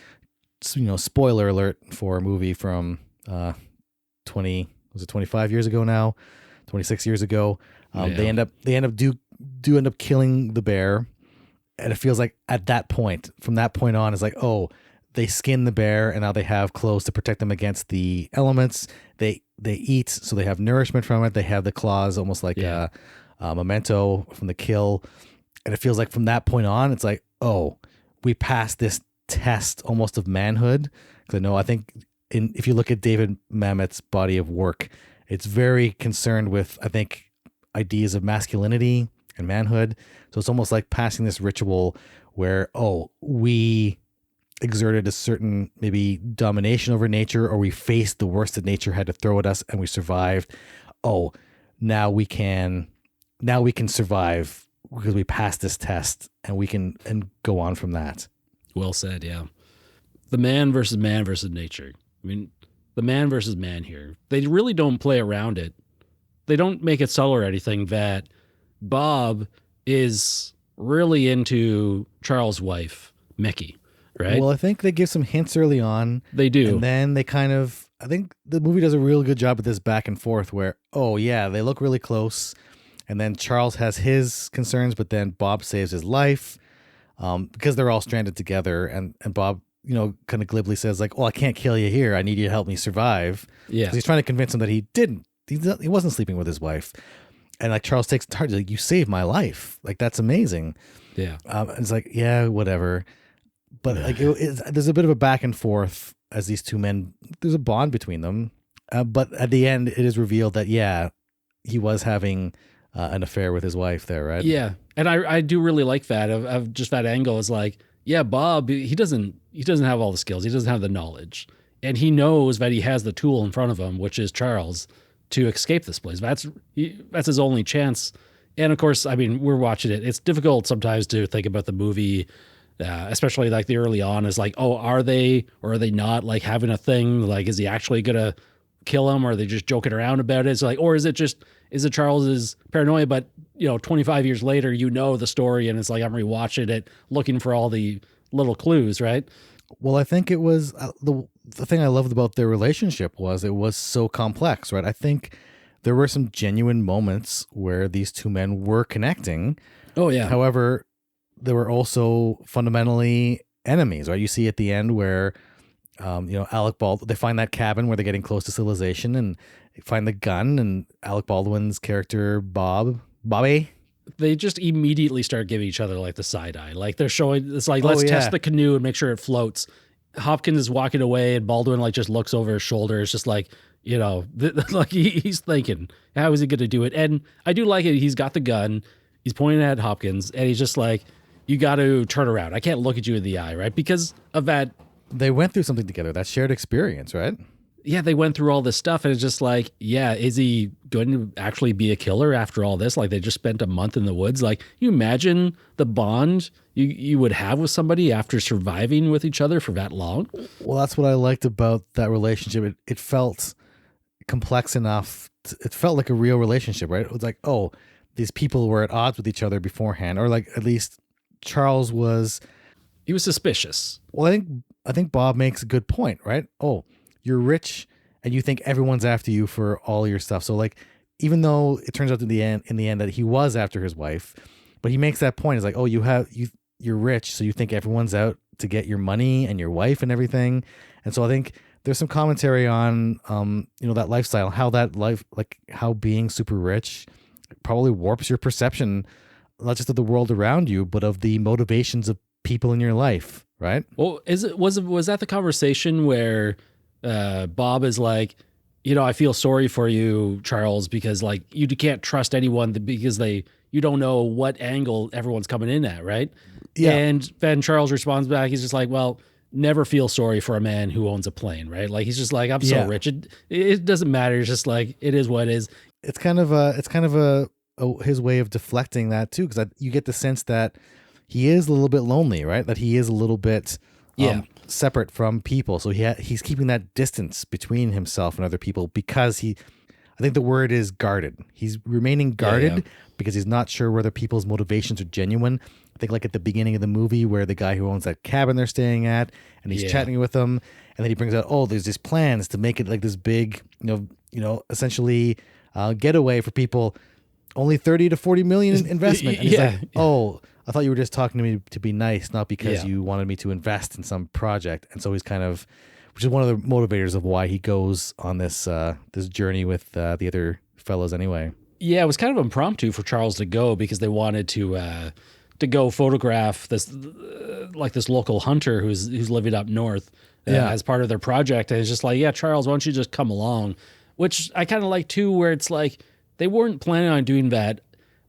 spoiler alert for a movie from 25 years ago now, 26 years ago. They end up killing the bear. And it feels like from that point on, it's like, they skin the bear, and now they have clothes to protect them against the elements. They eat, so they have nourishment from it. They have the claws, almost like a memento from the kill. And it feels like from that point on, it's like, oh, we passed this test almost of manhood. Because I think if you look at David Mamet's body of work, it's very concerned with, I think, ideas of masculinity and manhood. So it's almost like passing this ritual where, oh, we exerted a certain maybe domination over nature, or we faced the worst that nature had to throw at us and we survived. Oh, now we can survive because we passed this test, and we can go on from that. Well said. Yeah. The man versus nature. I mean, the man versus man here, they really don't play around it. They don't make it subtle or anything that Bob is really into Charles' wife, Mickey, right? Well, I think they give some hints early on. They do. And then they I think the movie does a real good job with this back and forth where, oh yeah, they look really close. And then Charles has his concerns, but then Bob saves his life because they're all stranded together. And Bob, kind of glibly says like, oh, I can't kill you here. I need you to help me survive. Yeah. 'Cause he's trying to convince him that he didn't. He wasn't sleeping with his wife. And like Charles takes it to heart. He's like, you saved my life. Like, that's amazing. Yeah. And it's like, yeah, whatever. But like, there's a bit of a back and forth as these two men, there's a bond between them. But at the end, it is revealed that, yeah, he was having an affair with his wife there, right? Yeah. And I do really like that of just that angle is like, yeah, Bob, he doesn't have all the skills. He doesn't have the knowledge. And he knows that he has the tool in front of him, which is Charles, to escape this place. That's his only chance. And of course, I mean, we're watching it. It's difficult sometimes to think about the movie, especially like the early on is like, oh, are they or are they not like having a thing? Like, is he actually going to kill him, or are they just joking around about it? It's like, or is it Charles's paranoia? But 25 years later, the story, and it's like I'm rewatching it, looking for all the little clues, right? Well, I think it was the thing I loved about their relationship was it was so complex, right? I think there were some genuine moments where these two men were connecting. Oh yeah. However, there were also fundamentally enemies, right? You see at the end where Alec Baldwin, they find that cabin where they're getting close to civilization, and they find the gun, and Alec Baldwin's character, Bobby. They just immediately start giving each other like the side eye. Like they're showing, it's like, let's test the canoe and make sure it floats. Hopkins is walking away and Baldwin like just looks over his shoulder. It's just like, like he's thinking, how is he going to do it? And I do like it. He's got the gun. He's pointing at Hopkins and he's just like, you got to turn around. I can't look at you in the eye, right? Because of that. They went through something together, that shared experience, right? Yeah, they went through all this stuff, and it's just like, yeah, is he going to actually be a killer after all this? Like, they just spent a month in the woods. Like, you imagine the bond you would have with somebody after surviving with each other for that long? Well, that's what I liked about that relationship. It felt complex enough. It felt like a real relationship, right? It was like, oh, these people were at odds with each other beforehand, or like at least Charles was. He was suspicious. Well, I think Bob makes a good point, right? Oh, you're rich and you think everyone's after you for all your stuff. So like, even though it turns out in the end that he was after his wife, but he makes that point. It's like, oh, you're rich, so you think everyone's out to get your money and your wife and everything. And so I think there's some commentary on, that lifestyle, how that life, like how being super rich probably warps your perception, not just of the world around you, but of the motivations of people in your life. Right. Well, was that the conversation where Bob is like, I feel sorry for you, Charles, because like you can't trust anyone because you don't know what angle everyone's coming in at, right? Yeah. And then Charles responds back. He's just like, well, never feel sorry for a man who owns a plane, right? Like he's just like, I'm so rich. It doesn't matter. It's just like, it is what it is. It's kind of his way of deflecting that too, because you get the sense that he is a little bit lonely, right? That he is a little bit separate from people. So he's keeping that distance between himself and other people because I think the word is guarded. He's remaining guarded because he's not sure whether people's motivations are genuine. I think like at the beginning of the movie where the guy who owns that cabin they're staying at and he's chatting with them, and then he brings out, oh, there's these plans to make it like this big, essentially getaway for people, only 30 to 40 million investment. And he's like, oh, I thought you were just talking to me to be nice, not because Yeah. you wanted me to invest in some project. And so he's kind of, which is one of the motivators of why he goes on this journey with the other fellows anyway. Yeah, it was kind of impromptu for Charles to go because they wanted to go photograph this like this local hunter who's living up north as part of their project. And it's just like, yeah, Charles, why don't you just come along? Which I kind of like too, where it's like they weren't planning on doing that.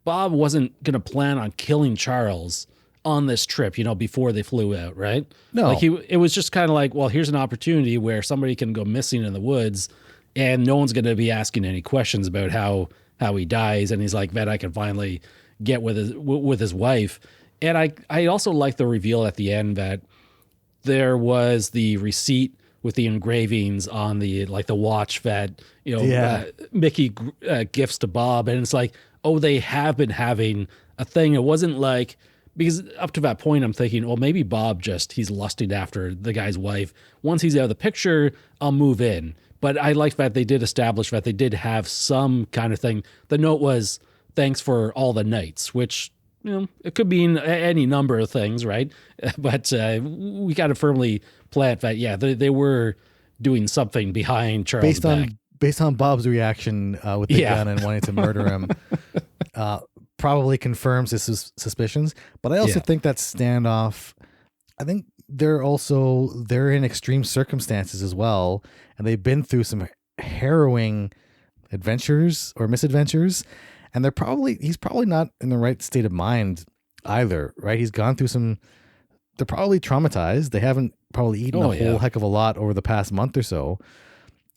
Bob wasn't going to plan on killing Charles on this trip, before they flew out, right? No. Like it was just kind of like, well, here's an opportunity where somebody can go missing in the woods and no one's going to be asking any questions about how he dies. And he's like, man, I can finally get with his wife. And I also like the reveal at the end that there was the receipt with the engravings on the watch that Mickey gifts to Bob, and it's like, oh, they have been having a thing. It wasn't like, because up to that point I'm thinking, well, maybe Bob he's lusting after the guy's wife. Once he's out of the picture, I'll move in. But I like that they did establish that they did have some kind of thing. The note was, thanks for all the nights, which, it could mean any number of things, right? But we got to firmly plant that, yeah, they were doing something behind Charles' back. Based on Bob's reaction with the gun and wanting to murder him, probably confirms his suspicions. But I also think that standoff, I think they're in extreme circumstances as well, and they've been through some harrowing adventures or misadventures, and he's probably not in the right state of mind either, right? He's gone through they're probably traumatized. They haven't probably eaten a whole heck of a lot over the past month or so,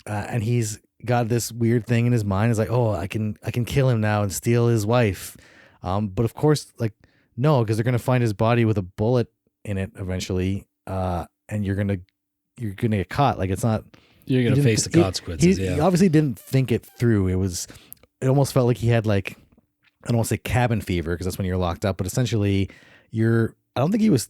and he's got this weird thing in his mind. It's like, oh, I can kill him now and steal his wife, but of course, like, no, because they're gonna find his body with a bullet in it eventually, and you're gonna get caught. Like, it's not, you're gonna face the consequences. He obviously didn't think it through. It almost felt like he had, like, I don't want to say cabin fever because that's when you're locked up, but essentially I don't think he was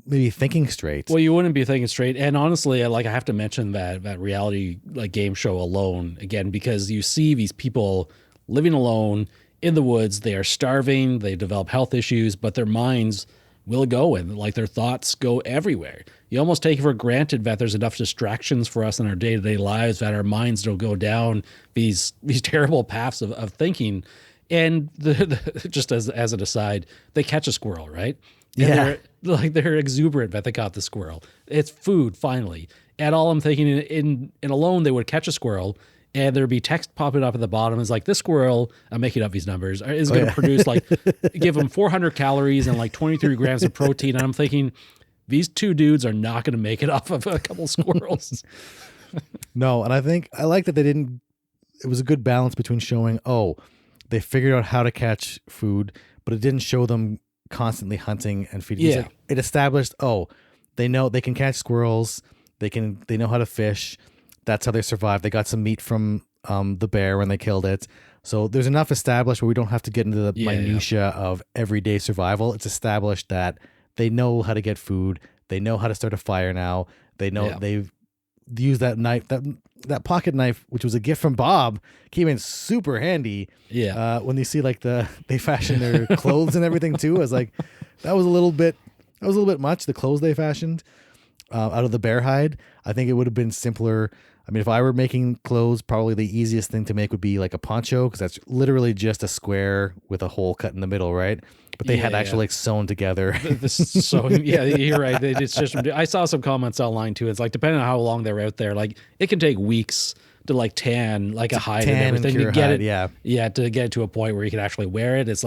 maybe thinking straight. Well, you wouldn't be thinking straight. And honestly, I have to mention that reality game show Alone again, because you see these people living alone in the woods. They are starving. They develop health issues, but their minds will go, and their thoughts go everywhere. You almost take it for granted that there's enough distractions for us in our day-to-day lives that our minds don't go down these terrible paths of thinking. And just as an aside, they catch a squirrel, right? And they're exuberant that they caught the squirrel. It's food, finally. And all I'm thinking, in Alone, they would catch a squirrel, and there'd be text popping up at the bottom. It's like, this squirrel, I'm making up these numbers, is going to produce give them 400 calories and 23 grams of protein. And I'm thinking, these two dudes are not going to make it off of a couple squirrels. No, and I like that it was a good balance between showing, oh, they figured out how to catch food, but it didn't show them constantly hunting and feeding. Yeah. It established, oh, they know they can catch squirrels, they know how to fish. That's how they survive. They got some meat from the bear when they killed it. So there's enough established where we don't have to get into the minutia of everyday survival. It's established that they know how to get food. They know how to start a fire now. They know they've used that knife, that pocket knife, which was a gift from Bob, came in super handy. Yeah. When you see they fashion their clothes and everything too, I was like, that was a little bit much. The clothes they fashioned out of the bear hide. I think it would have been simpler. I mean, if I were making clothes, probably the easiest thing to make would be like a poncho, because that's literally just a square with a hole cut in the middle, right? But they had actually sewn together. You're right. It's just, I saw some comments online too. It's depending on how long they're out there, it can take weeks to tan a hide and everything to get it. To get it to a point where you can actually wear it. It's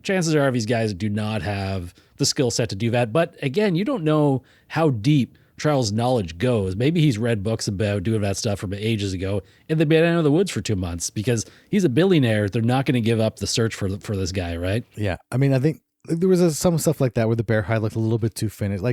chances are these guys do not have the skill set to do that. But again, you don't know how deep Charles' knowledge goes. Maybe he's read books about doing that stuff from ages ago, and they've been out of the woods for 2 months because he's a billionaire. They're not going to give up the search for this guy, right? Yeah. I mean, I think there was some stuff like that where the bear hide looked a little bit too finished.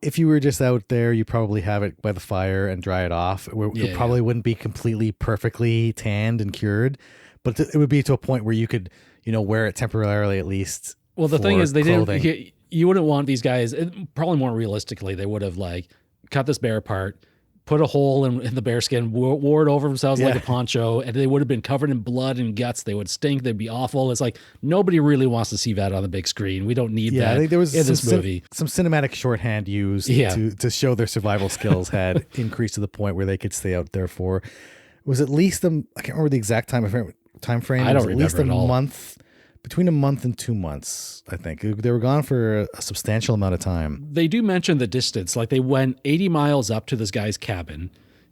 If you were just out there, you probably have it by the fire and dry it off. It probably wouldn't be completely perfectly tanned and cured, but it would be to a point where you could, wear it temporarily at least. Well, the thing is, they clothing. You wouldn't want these guys, probably more realistically, they would have cut this bear apart, put a hole in the bearskin, wore it over themselves like Yeah. a poncho, and they would have been covered in blood and guts. They would stink. They'd be awful. It's like nobody really wants to see that on the big screen. We don't need Yeah, I that think there was in this movie. some cinematic shorthand used Yeah. to show their survival skills had increased to the point where they could stay out there for, was at least I can't remember the exact time frame. I It don't was at least remember a at all. month, between a month and 2 months, I think. They were gone for a substantial amount of time. They do mention the distance. Like they went 80 miles up to this guy's cabin,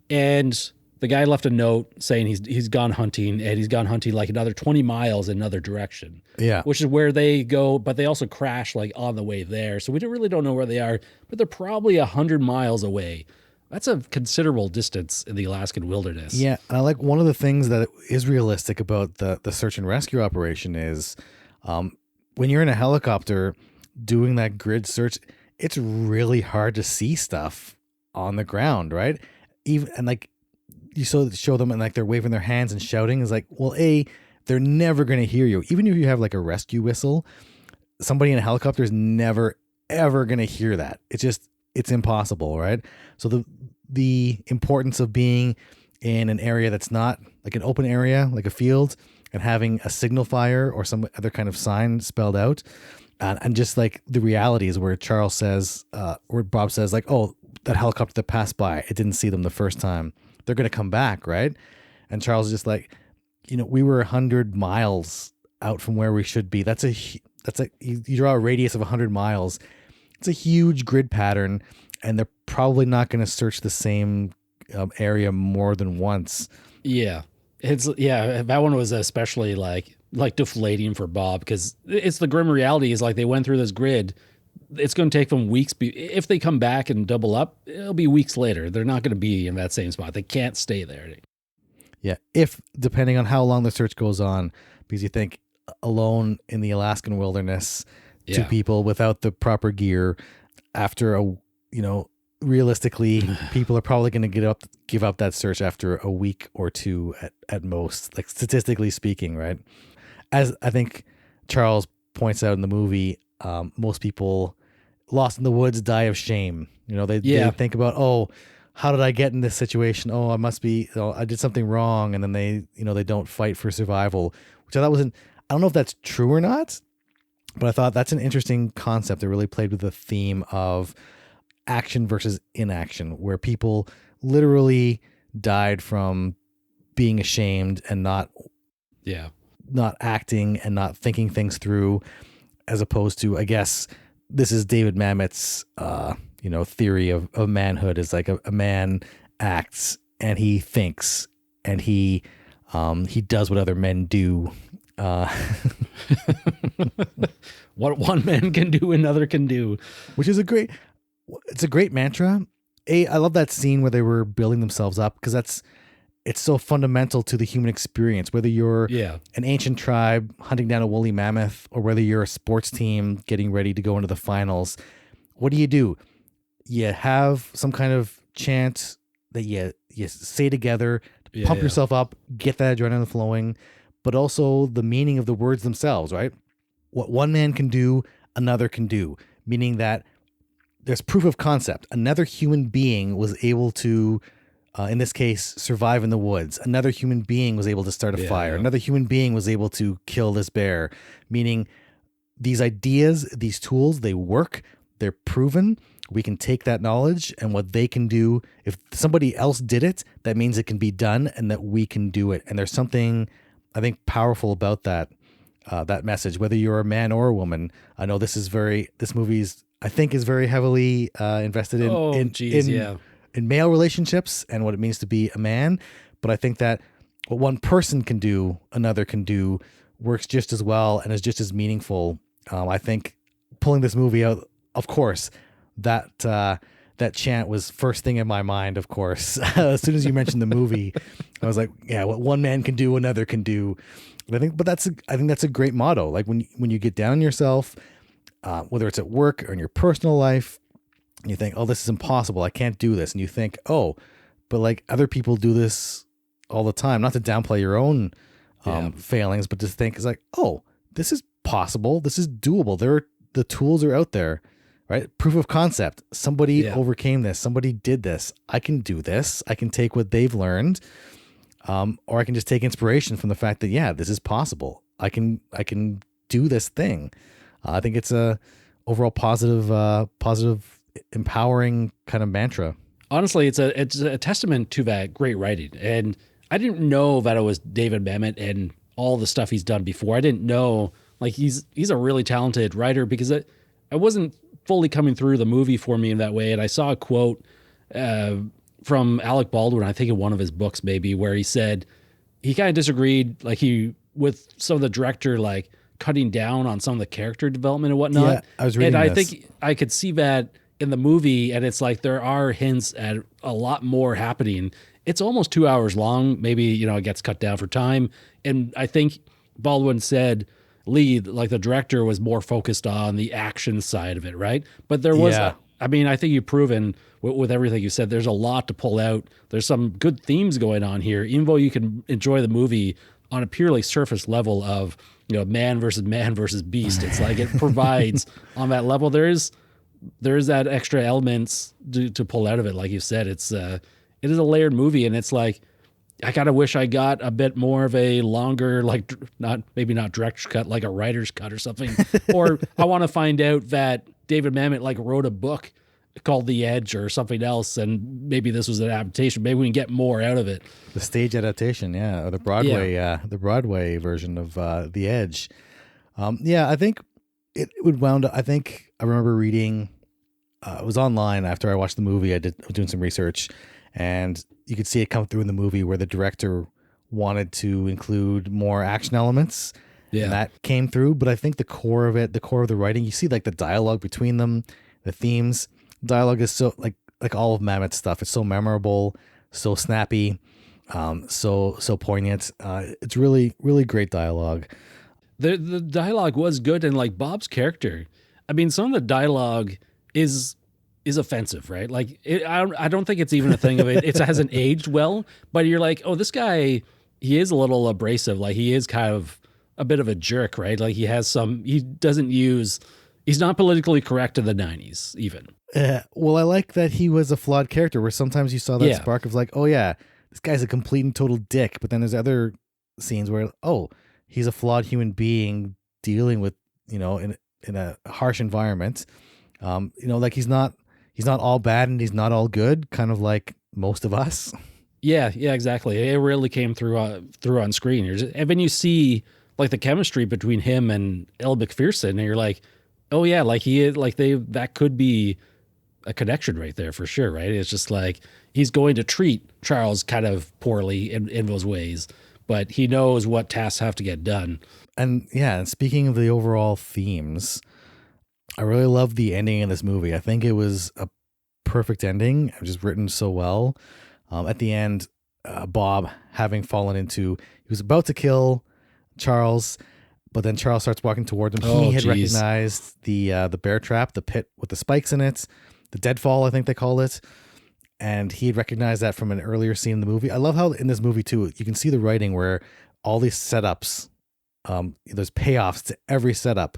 and the guy left a note saying he's gone hunting, and he's gone hunting like another 20 miles in another direction. Yeah. Which is where they go, but they also crash like on the way there. So we really don't know where they are, but they're probably 100 miles away. That's a considerable distance in the Alaskan wilderness. Yeah, and I like one of the things that is realistic about the search and rescue operation is when you're in a helicopter doing that grid search, it's really hard to see stuff on the ground, right? Even and like you show them and like they're waving their hands and shouting is like, well, they're never going to hear you. Even if you have like a rescue whistle, somebody in a helicopter is never ever going to hear that. It's impossible, right? So the importance of being in an area that's not like an open area, like a field, and having a signal fire or some other kind of sign spelled out, and just like the realities where Charles says, where Bob says, like, oh, that helicopter that passed by, it didn't see them the first time. They're going to come back, right? And Charles is just like, we were 100 miles out from where we should be. You draw a radius of 100 miles. It's a huge grid pattern, and they're probably not going to search the same area more than once. Yeah. That one was especially like deflating for Bob, because it's the grim reality is like they went through this grid. It's going to take them weeks. If they come back and double up, it'll be weeks later. They're not going to be in that same spot. They can't stay there. Yeah. Depending on how long the search goes on, because you think alone in the Alaskan wilderness, two people without the proper gear, after realistically, people are probably going to give up that search after a week or two at most, like statistically speaking, right? As I think Charles points out in the movie, most people lost in the woods die of shame. They think about, oh, how did I get in this situation? Oh, I must be, I did something wrong. And then they don't fight for survival, which I thought I don't know if that's true or not, but I thought that's an interesting concept that really played with the theme of action versus inaction, where people literally died from being ashamed and not acting and not thinking things through, as opposed to, I guess, this is David Mamet's, theory of manhood is like a man acts and he thinks and he does what other men do. What one man can do, another can do, which is a great mantra. I love that scene where they were building themselves up, because it's so fundamental to the human experience, whether you're an ancient tribe hunting down a woolly mammoth or whether you're a sports team getting ready to go into the finals. What do? You have some kind of chant that you say together, pump yourself up, get that adrenaline flowing, but also the meaning of the words themselves, right? What one man can do, another can do, meaning that there's proof of concept. Another human being was able to, in this case, survive in the woods. Another human being was able to start a fire. Another human being was able to kill this bear, meaning these ideas, these tools, they work, they're proven. We can take that knowledge and what they can do. If somebody else did it, that means it can be done and that we can do it. And there's something, I think, powerful about that message, whether you're a man or a woman. I know this movie's, I think, is very heavily invested in male relationships and what it means to be a man. But I think that what one person can do, another can do, works just as well and is just as meaningful. I think pulling this movie out, of course, that chant was first thing in my mind, of course. As soon as you mentioned the movie, I was like, yeah, what one man can do, another can do. I think that's a great motto. Like when you get down on yourself, whether it's at work or in your personal life, and you think, oh, this is impossible, I can't do this. And you think, oh, but like other people do this all the time. Not to downplay your own failings, but to think it's like, oh, this is possible. This is doable. The tools are out there. right? Proof of concept. Somebody Yeah. overcame this. Somebody did this. I can do this. I can take what they've learned, or I can just take inspiration from the fact that, yeah, this is possible. I can do this thing. I think it's a overall positive, empowering kind of mantra. Honestly, it's a testament to that great writing. And I didn't know that it was David Mamet and all the stuff he's done before. I didn't know like he's a really talented writer because I wasn't fully coming through the movie for me in that way. And I saw a quote from Alec Baldwin, I think in one of his books maybe, where he said he kind of disagreed like he with some of the director like cutting down on some of the character development and whatnot. Yeah, I was reading and I this. think I could see that in the movie, and it's like there are hints at a lot more happening. It's almost 2 hours long. Maybe, you know, it gets cut down for time. And I think Baldwin said Lee, like the director, was more focused on the action side of it, right? But there was, Yeah. I mean, I think you've proven with everything you said, there's a lot to pull out. There's some good themes going on here, even though you can enjoy the movie on a purely surface level of, you know, man versus beast. It's like it provides on that level. There's that extra elements to pull out of it. Like you said, it is a layered movie, and it's like, I kind of wish I got a bit more of a longer, like maybe not director's cut, like a writer's cut or something. Or I want to find out that David Mamet like wrote a book called The Edge or something else, and maybe this was an adaptation. Maybe we can get more out of it. The stage adaptation, yeah, or the Broadway version of The Edge. Yeah, I think it would wound up. I think I remember reading. It was online after I watched the movie. I was doing some research, and you could see it come through in the movie where the director wanted to include more action elements. Yeah. And that came through. But I think the core of the writing, you see like the dialogue between them, the themes. Dialogue is so like all of Mamet's stuff. It's so memorable, so snappy, so poignant. It's really, really great dialogue. The dialogue was good, and like Bob's character, I mean, some of the dialogue is offensive, right? Like I don't think it's even a thing of it. It hasn't aged well, but you're like, oh, this guy, he is a little abrasive. Like he is kind of a bit of a jerk, right? Like he's not politically correct in the 90s even. Well, I like that he was a flawed character where sometimes you saw that spark of like, oh yeah, this guy's a complete and total dick. But then there's other scenes where, oh, he's a flawed human being dealing with, you know, in a harsh environment. You know, like he's not all bad and he's not all good, kind of like most of us. Yeah, exactly. It really came through on screen. And then you see like the chemistry between him and Elle Macpherson, and you're like, oh yeah, like he is like that could be a connection right there for sure, right? It's just like he's going to treat Charles kind of poorly in those ways, but he knows what tasks have to get done. And yeah, and speaking of the overall themes, I really love the ending in this movie. I think it was a perfect ending. It was just written so well. At the end, Bob, having fallen into, he was about to kill Charles, but then Charles starts walking toward him. He had recognized the bear trap, the pit with the spikes in it, the deadfall, I think they call it. And he had recognized that from an earlier scene in the movie. I love how in this movie too, you can see the writing where all these setups, there's payoffs to every setup,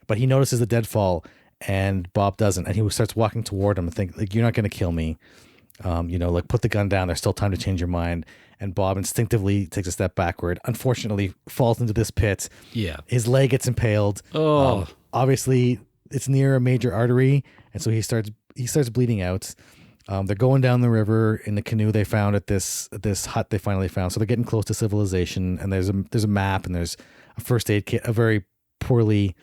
but he notices the deadfall and Bob doesn't. And he starts walking toward him and think like, you're not going to kill me. You know, like put the gun down. There's still time to change your mind. And Bob instinctively takes a step backward, unfortunately falls into this pit. Yeah. His leg gets impaled. Oh, Obviously it's near a major artery. And so he starts bleeding out. They're going down the river in the canoe they found at this hut they finally found. So they're getting close to civilization, and there's a map and there's a first aid kit, a very poorly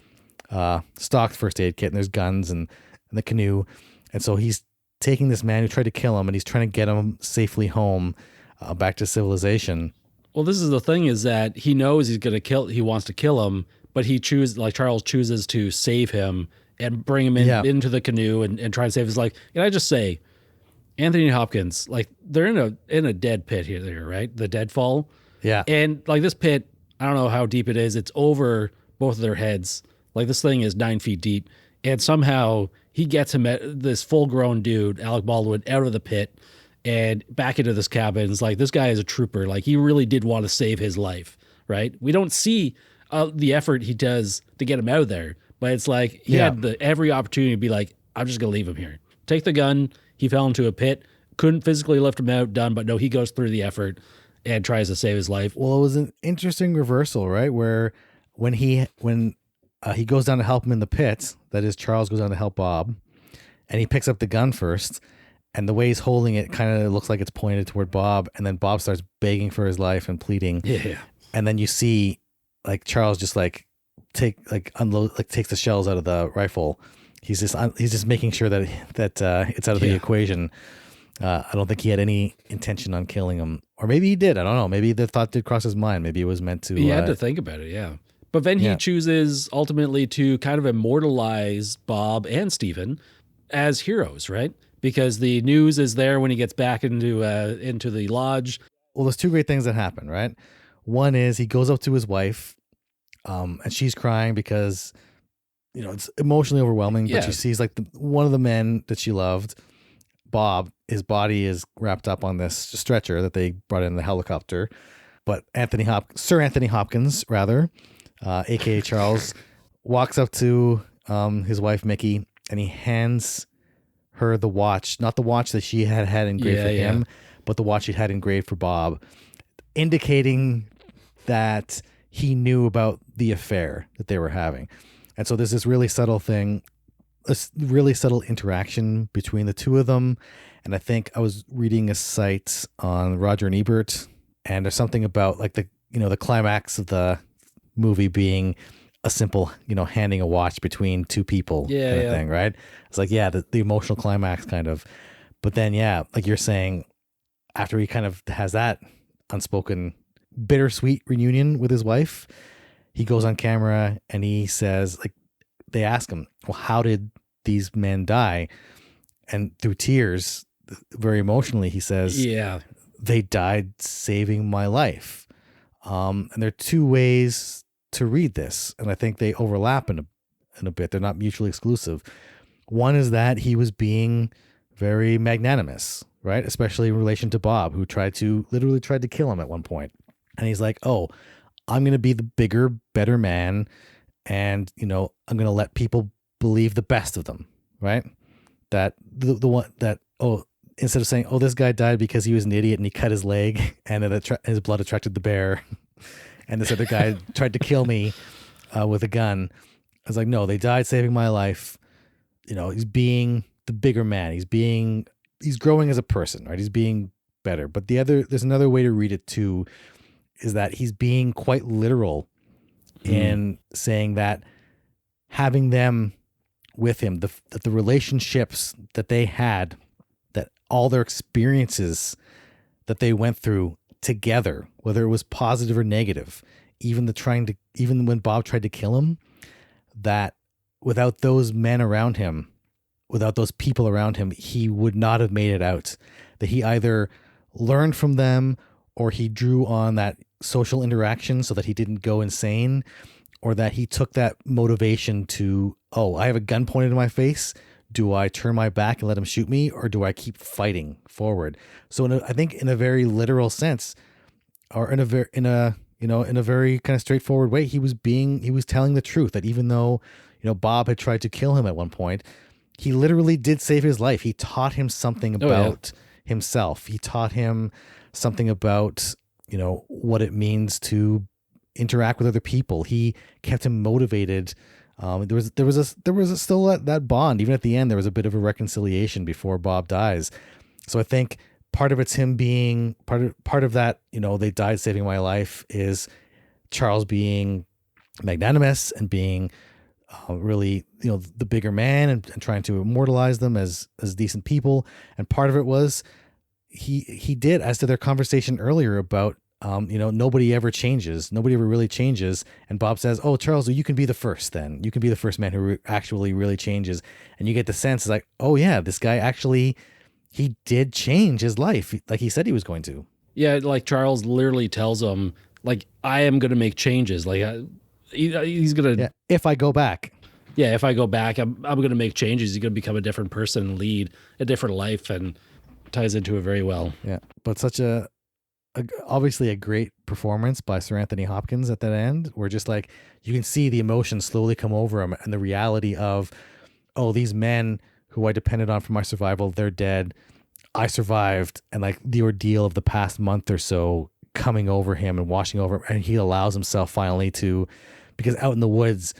stocked first aid kit, and there's guns and the canoe. And so he's taking this man who tried to kill him, and he's trying to get him safely home, back to civilization. well, this is the thing is that he knows he wants to kill him, but Charles chooses to save him and bring him into the canoe and try and save his life. Can I just say, Anthony Hopkins, like they're in a dead pit here, right? The deadfall. Yeah. And like this pit, I don't know how deep it is. It's over both of their heads. Like this thing is 9 feet deep. And somehow he gets him, this full grown dude, Alec Baldwin, out of the pit and back into this cabin. It's like, this guy is a trooper. Like he really did want to save his life, right? We don't see the effort he does to get him out of there, but it's like he had every opportunity to be like, I'm just going to leave him here. Take the gun. He fell into a pit. Couldn't physically lift him out. Done. But no, he goes through the effort and tries to save his life. Well, it was an interesting reversal, right? Where when he goes down to help him in the pit, that is, Charles goes down to help Bob, and he picks up the gun first, and the way he's holding it kind of looks like it's pointed toward Bob, and then Bob starts begging for his life and pleading. Yeah. And then you see like Charles just like takes the shells out of the rifle. He's just making sure that it's out of the equation. I don't think he had any intention on killing him, or maybe he did. I don't know. Maybe the thought did cross his mind. Maybe it was meant to. He had to think about it, yeah. But then he chooses ultimately to kind of immortalize Bob and Stephen as heroes, right? Because the news is there when he gets back into the lodge. Well, there's two great things that happen, right? One is he goes up to his wife, and she's crying because, it's emotionally overwhelming. But she sees like one of the men that she loved, Bob, his body is wrapped up on this stretcher that they brought in the helicopter. But Sir Anthony Hopkins, rather, aka Charles, walks up to his wife Mickey, and he hands her the watch, not the watch that she had engraved for him, but the watch she'd had engraved for Bob, indicating that he knew about the affair that they were having. And so there's this really subtle thing, this really subtle interaction between the two of them. And I think I was reading a site on Roger and Ebert, and there's something about like the climax of the movie being a simple, handing a watch between two people kind of thing, right? It's like, the emotional climax kind of. But then, like you're saying, after he kind of has that unspoken bittersweet reunion with his wife, he goes on camera and he says, like, they ask him, well, how did these men die? And through tears, very emotionally, he says, they died saving my life. And there are two ways to read this, and I think they overlap in a bit. They're not mutually exclusive. One is that he was being very magnanimous, right? Especially in relation to Bob, who literally tried to kill him at one point. And he's like, oh, I'm going to be the bigger, better man. And, I'm going to let people believe the best of them, right? That the one that, instead of saying, this guy died because he was an idiot and he cut his leg and his blood attracted the bear, and this other guy tried to kill me with a gun. I was like, no, they died saving my life. He's being the bigger man. He's growing as a person, right? He's being better. But there's another way to read it too, is that he's being quite literal in saying that having them with him, that the relationships that they had, that all their experiences that they went through together, whether it was positive or negative, even when Bob tried to kill him, that without those men around him, without those people around him, he would not have made it out. That he either learned from them, or he drew on that social interaction so that he didn't go insane, or that he took that motivation to, I have a gun pointed in my face. Do I turn my back and let him shoot me, or do I keep fighting forward? So I think in a very literal sense, or in a very kind of straightforward way, he was telling the truth, that even though, Bob had tried to kill him at one point, he literally did save his life. He taught him something about himself. He taught him something about, what it means to interact with other people. He kept him motivated. There was still that bond. Even at the end, there was a bit of a reconciliation before Bob dies. So I think part of it's him being part of that, they died saving my life, is Charles being magnanimous and being really, the bigger man, and trying to immortalize them as decent people. And part of it was he did, as to their conversation earlier about, nobody ever changes. Nobody ever really changes. And Bob says, oh, Charles, well, you can be the first then. You can be the first man who actually really changes. And you get the sense, like, oh yeah, this guy actually, he did change his life like he said he was going to. Yeah, like Charles literally tells him, like, I am going to make changes. Like, he's going to... Yeah, if I go back. Yeah, if I go back, I'm going to make changes. He's going to become a different person and lead a different life, and ties into it very well. Yeah, but such obviously a great performance by Sir Anthony Hopkins at that end, where just like you can see the emotion slowly come over him, and the reality of, these men who I depended on for my survival, they're dead. I survived, and like the ordeal of the past month or so coming over him and washing over him, and he allows himself finally to, because out in the woods,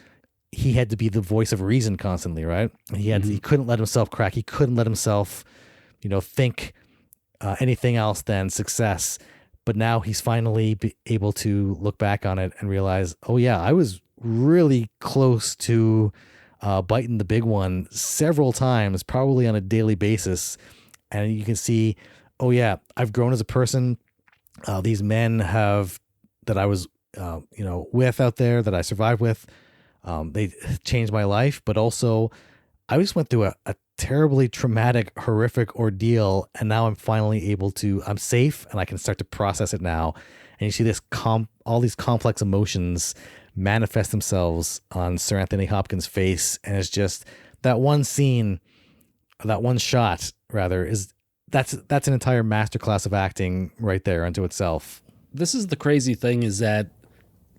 he had to be the voice of reason constantly, right? He couldn't let himself crack. He couldn't let himself, think anything else than success. But now he's finally able to look back on it and realize, oh yeah, I was really close to biting the big one several times, probably on a daily basis. And you can see, oh yeah, I've grown as a person. These men that I was, with out there, that I survived with, they changed my life. But also, I just went through a terribly traumatic, horrific ordeal, and now I'm finally I'm safe, and I can start to process it now. And you see all these complex emotions manifest themselves on Sir Anthony Hopkins' face, and it's just that one scene, that one shot, rather, that's an entire masterclass of acting right there unto itself. This is the crazy thing, is that,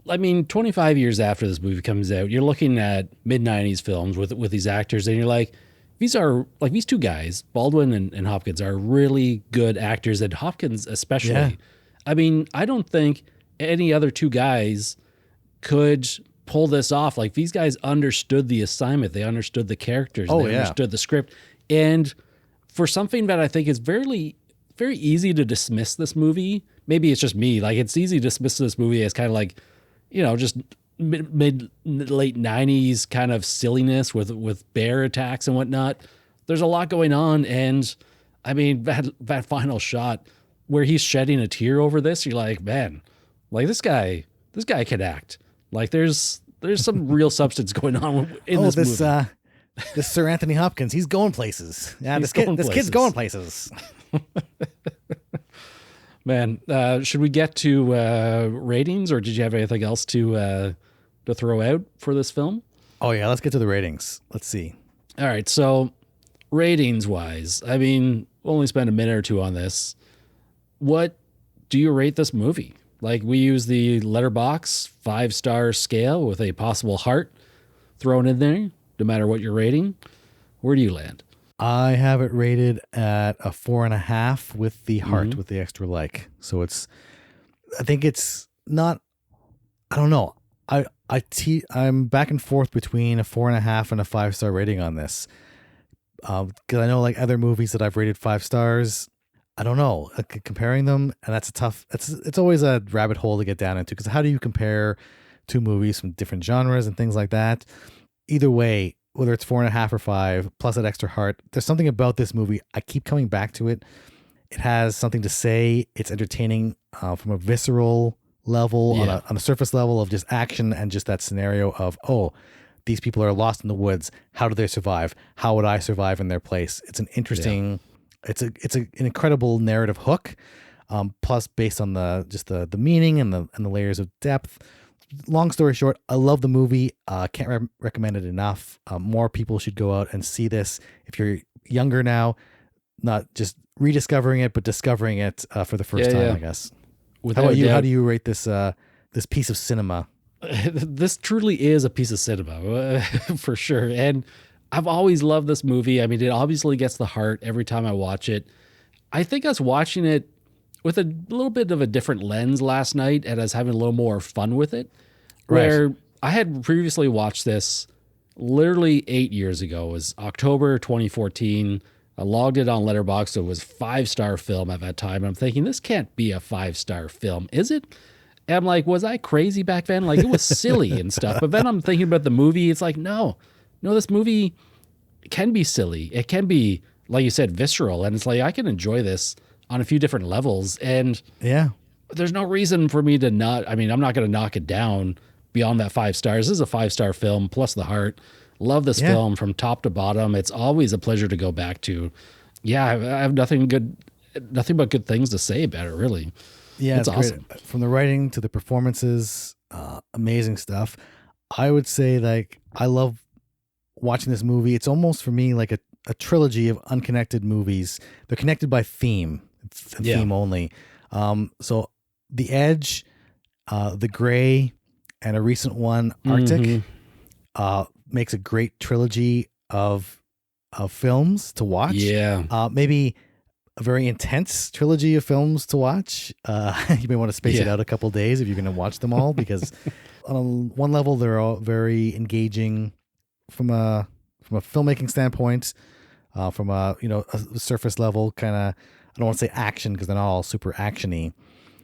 25 years after this movie comes out, you're looking at mid-90s films with these actors, and you're like, these two guys, Baldwin and Hopkins, are really good actors, and Hopkins especially. Yeah. I don't think any other two guys could pull this off. Like, these guys understood the assignment. They understood the characters. They understood the script. And for something that I think is very, very easy to dismiss this movie, maybe it's just me, like, it's easy to dismiss this movie as kind of like, just mid late 90s kind of silliness with bear attacks and whatnot. There's a lot going on, and that final shot where he's shedding a tear over this, you're like, man, like, this guy can act. Like, there's some real substance going on in this movie. This Sir Anthony Hopkins, he's going places. Yeah, this kid's going places. Man, should we get to ratings, or did you have anything else to throw out for this film? Oh yeah, let's get to the ratings. Let's see. All right, so ratings wise, we'll only spend a minute or two on this. What do you rate this movie? Like, we use the Letterboxd 5-star scale with a possible heart thrown in there, no matter what you're rating. Where do you land? I have it rated at a 4.5 with the heart, with the extra like. So I think it's not, I don't know. I'm back and forth between a 4.5 and a 5-star rating on this. Cause I know, like, other movies that I've rated 5 stars, I don't know, comparing them. And that's it's always a rabbit hole to get down into, because how do you compare two movies from different genres and things like that? Either way, whether it's 4.5 or 5, plus that extra heart, there's something about this movie. I keep coming back to it. It has something to say. It's entertaining from a visceral level, on a surface level of just action, and just that scenario of, oh, these people are lost in the woods. How do they survive? How would I survive in their place? It's an interesting, it's an incredible narrative hook. Plus, based on the meaning and the layers of depth. Long story short, I love the movie. Can't recommend it enough. More people should go out and see this. If you're younger now, not just rediscovering it, but discovering it for the first time, I guess. How about you? How do you rate this piece of cinema? This truly is a piece of cinema, for sure. And I've always loved this movie. It obviously gets the heart every time I watch it. I think I was watching it with a little bit of a different lens last night, and I was having a little more fun with it. Where I had previously watched this literally 8 years ago. It was October 2014. I logged it on Letterboxd. So it was a 5-star film at that time. And I'm thinking, this can't be a 5-star film, is it? And I'm like, was I crazy back then? Like, it was silly and stuff. But then I'm thinking about the movie. It's like, no, this movie can be silly. It can be, like you said, visceral. And it's like, I can enjoy this on a few different levels. And there's no reason for me to not, I'm not going to knock it down beyond that 5 stars. This is a 5-star film plus the heart. Love this film from top to bottom. It's always a pleasure to go back to. Yeah, I have nothing but good things to say about it, really. Yeah, it's awesome. Great. From the writing to the performances, amazing stuff. I would say, like, I love watching this movie. It's almost, for me, like a trilogy of unconnected movies. They're connected by theme. It's theme only. So The Edge, The Gray, and a recent one, Arctic, makes a great trilogy of of films to watch. Yeah. Maybe a very intense trilogy of films to watch. You may want to space it out a couple days if you're going to watch them all, because on one level they're all very engaging from a filmmaking standpoint, from a surface level kind of. I don't want to say action because they're not all super actiony,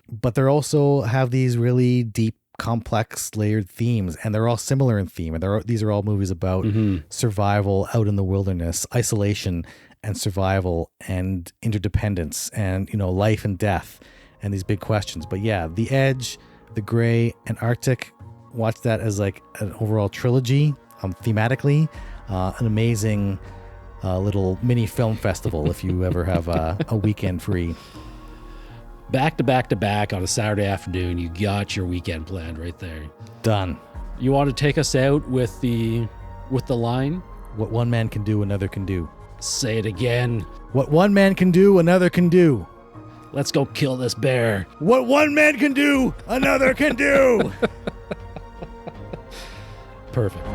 but they also have these really deep, complex, layered themes, and they're all similar in theme. And these are all movies about survival out in the wilderness, isolation and survival and interdependence and, life and death and these big questions. But yeah, The Edge, The Gray, and Arctic, watch that as like an overall trilogy, thematically, an amazing little mini film festival if you ever have a weekend free. Back to back to back on a Saturday afternoon, you got your weekend planned right there. Done. You want to take us out with the line? What one man can do, another can do. Say it again. What one man can do, another can do. Let's go kill this bear. What one man can do, another can do. Perfect.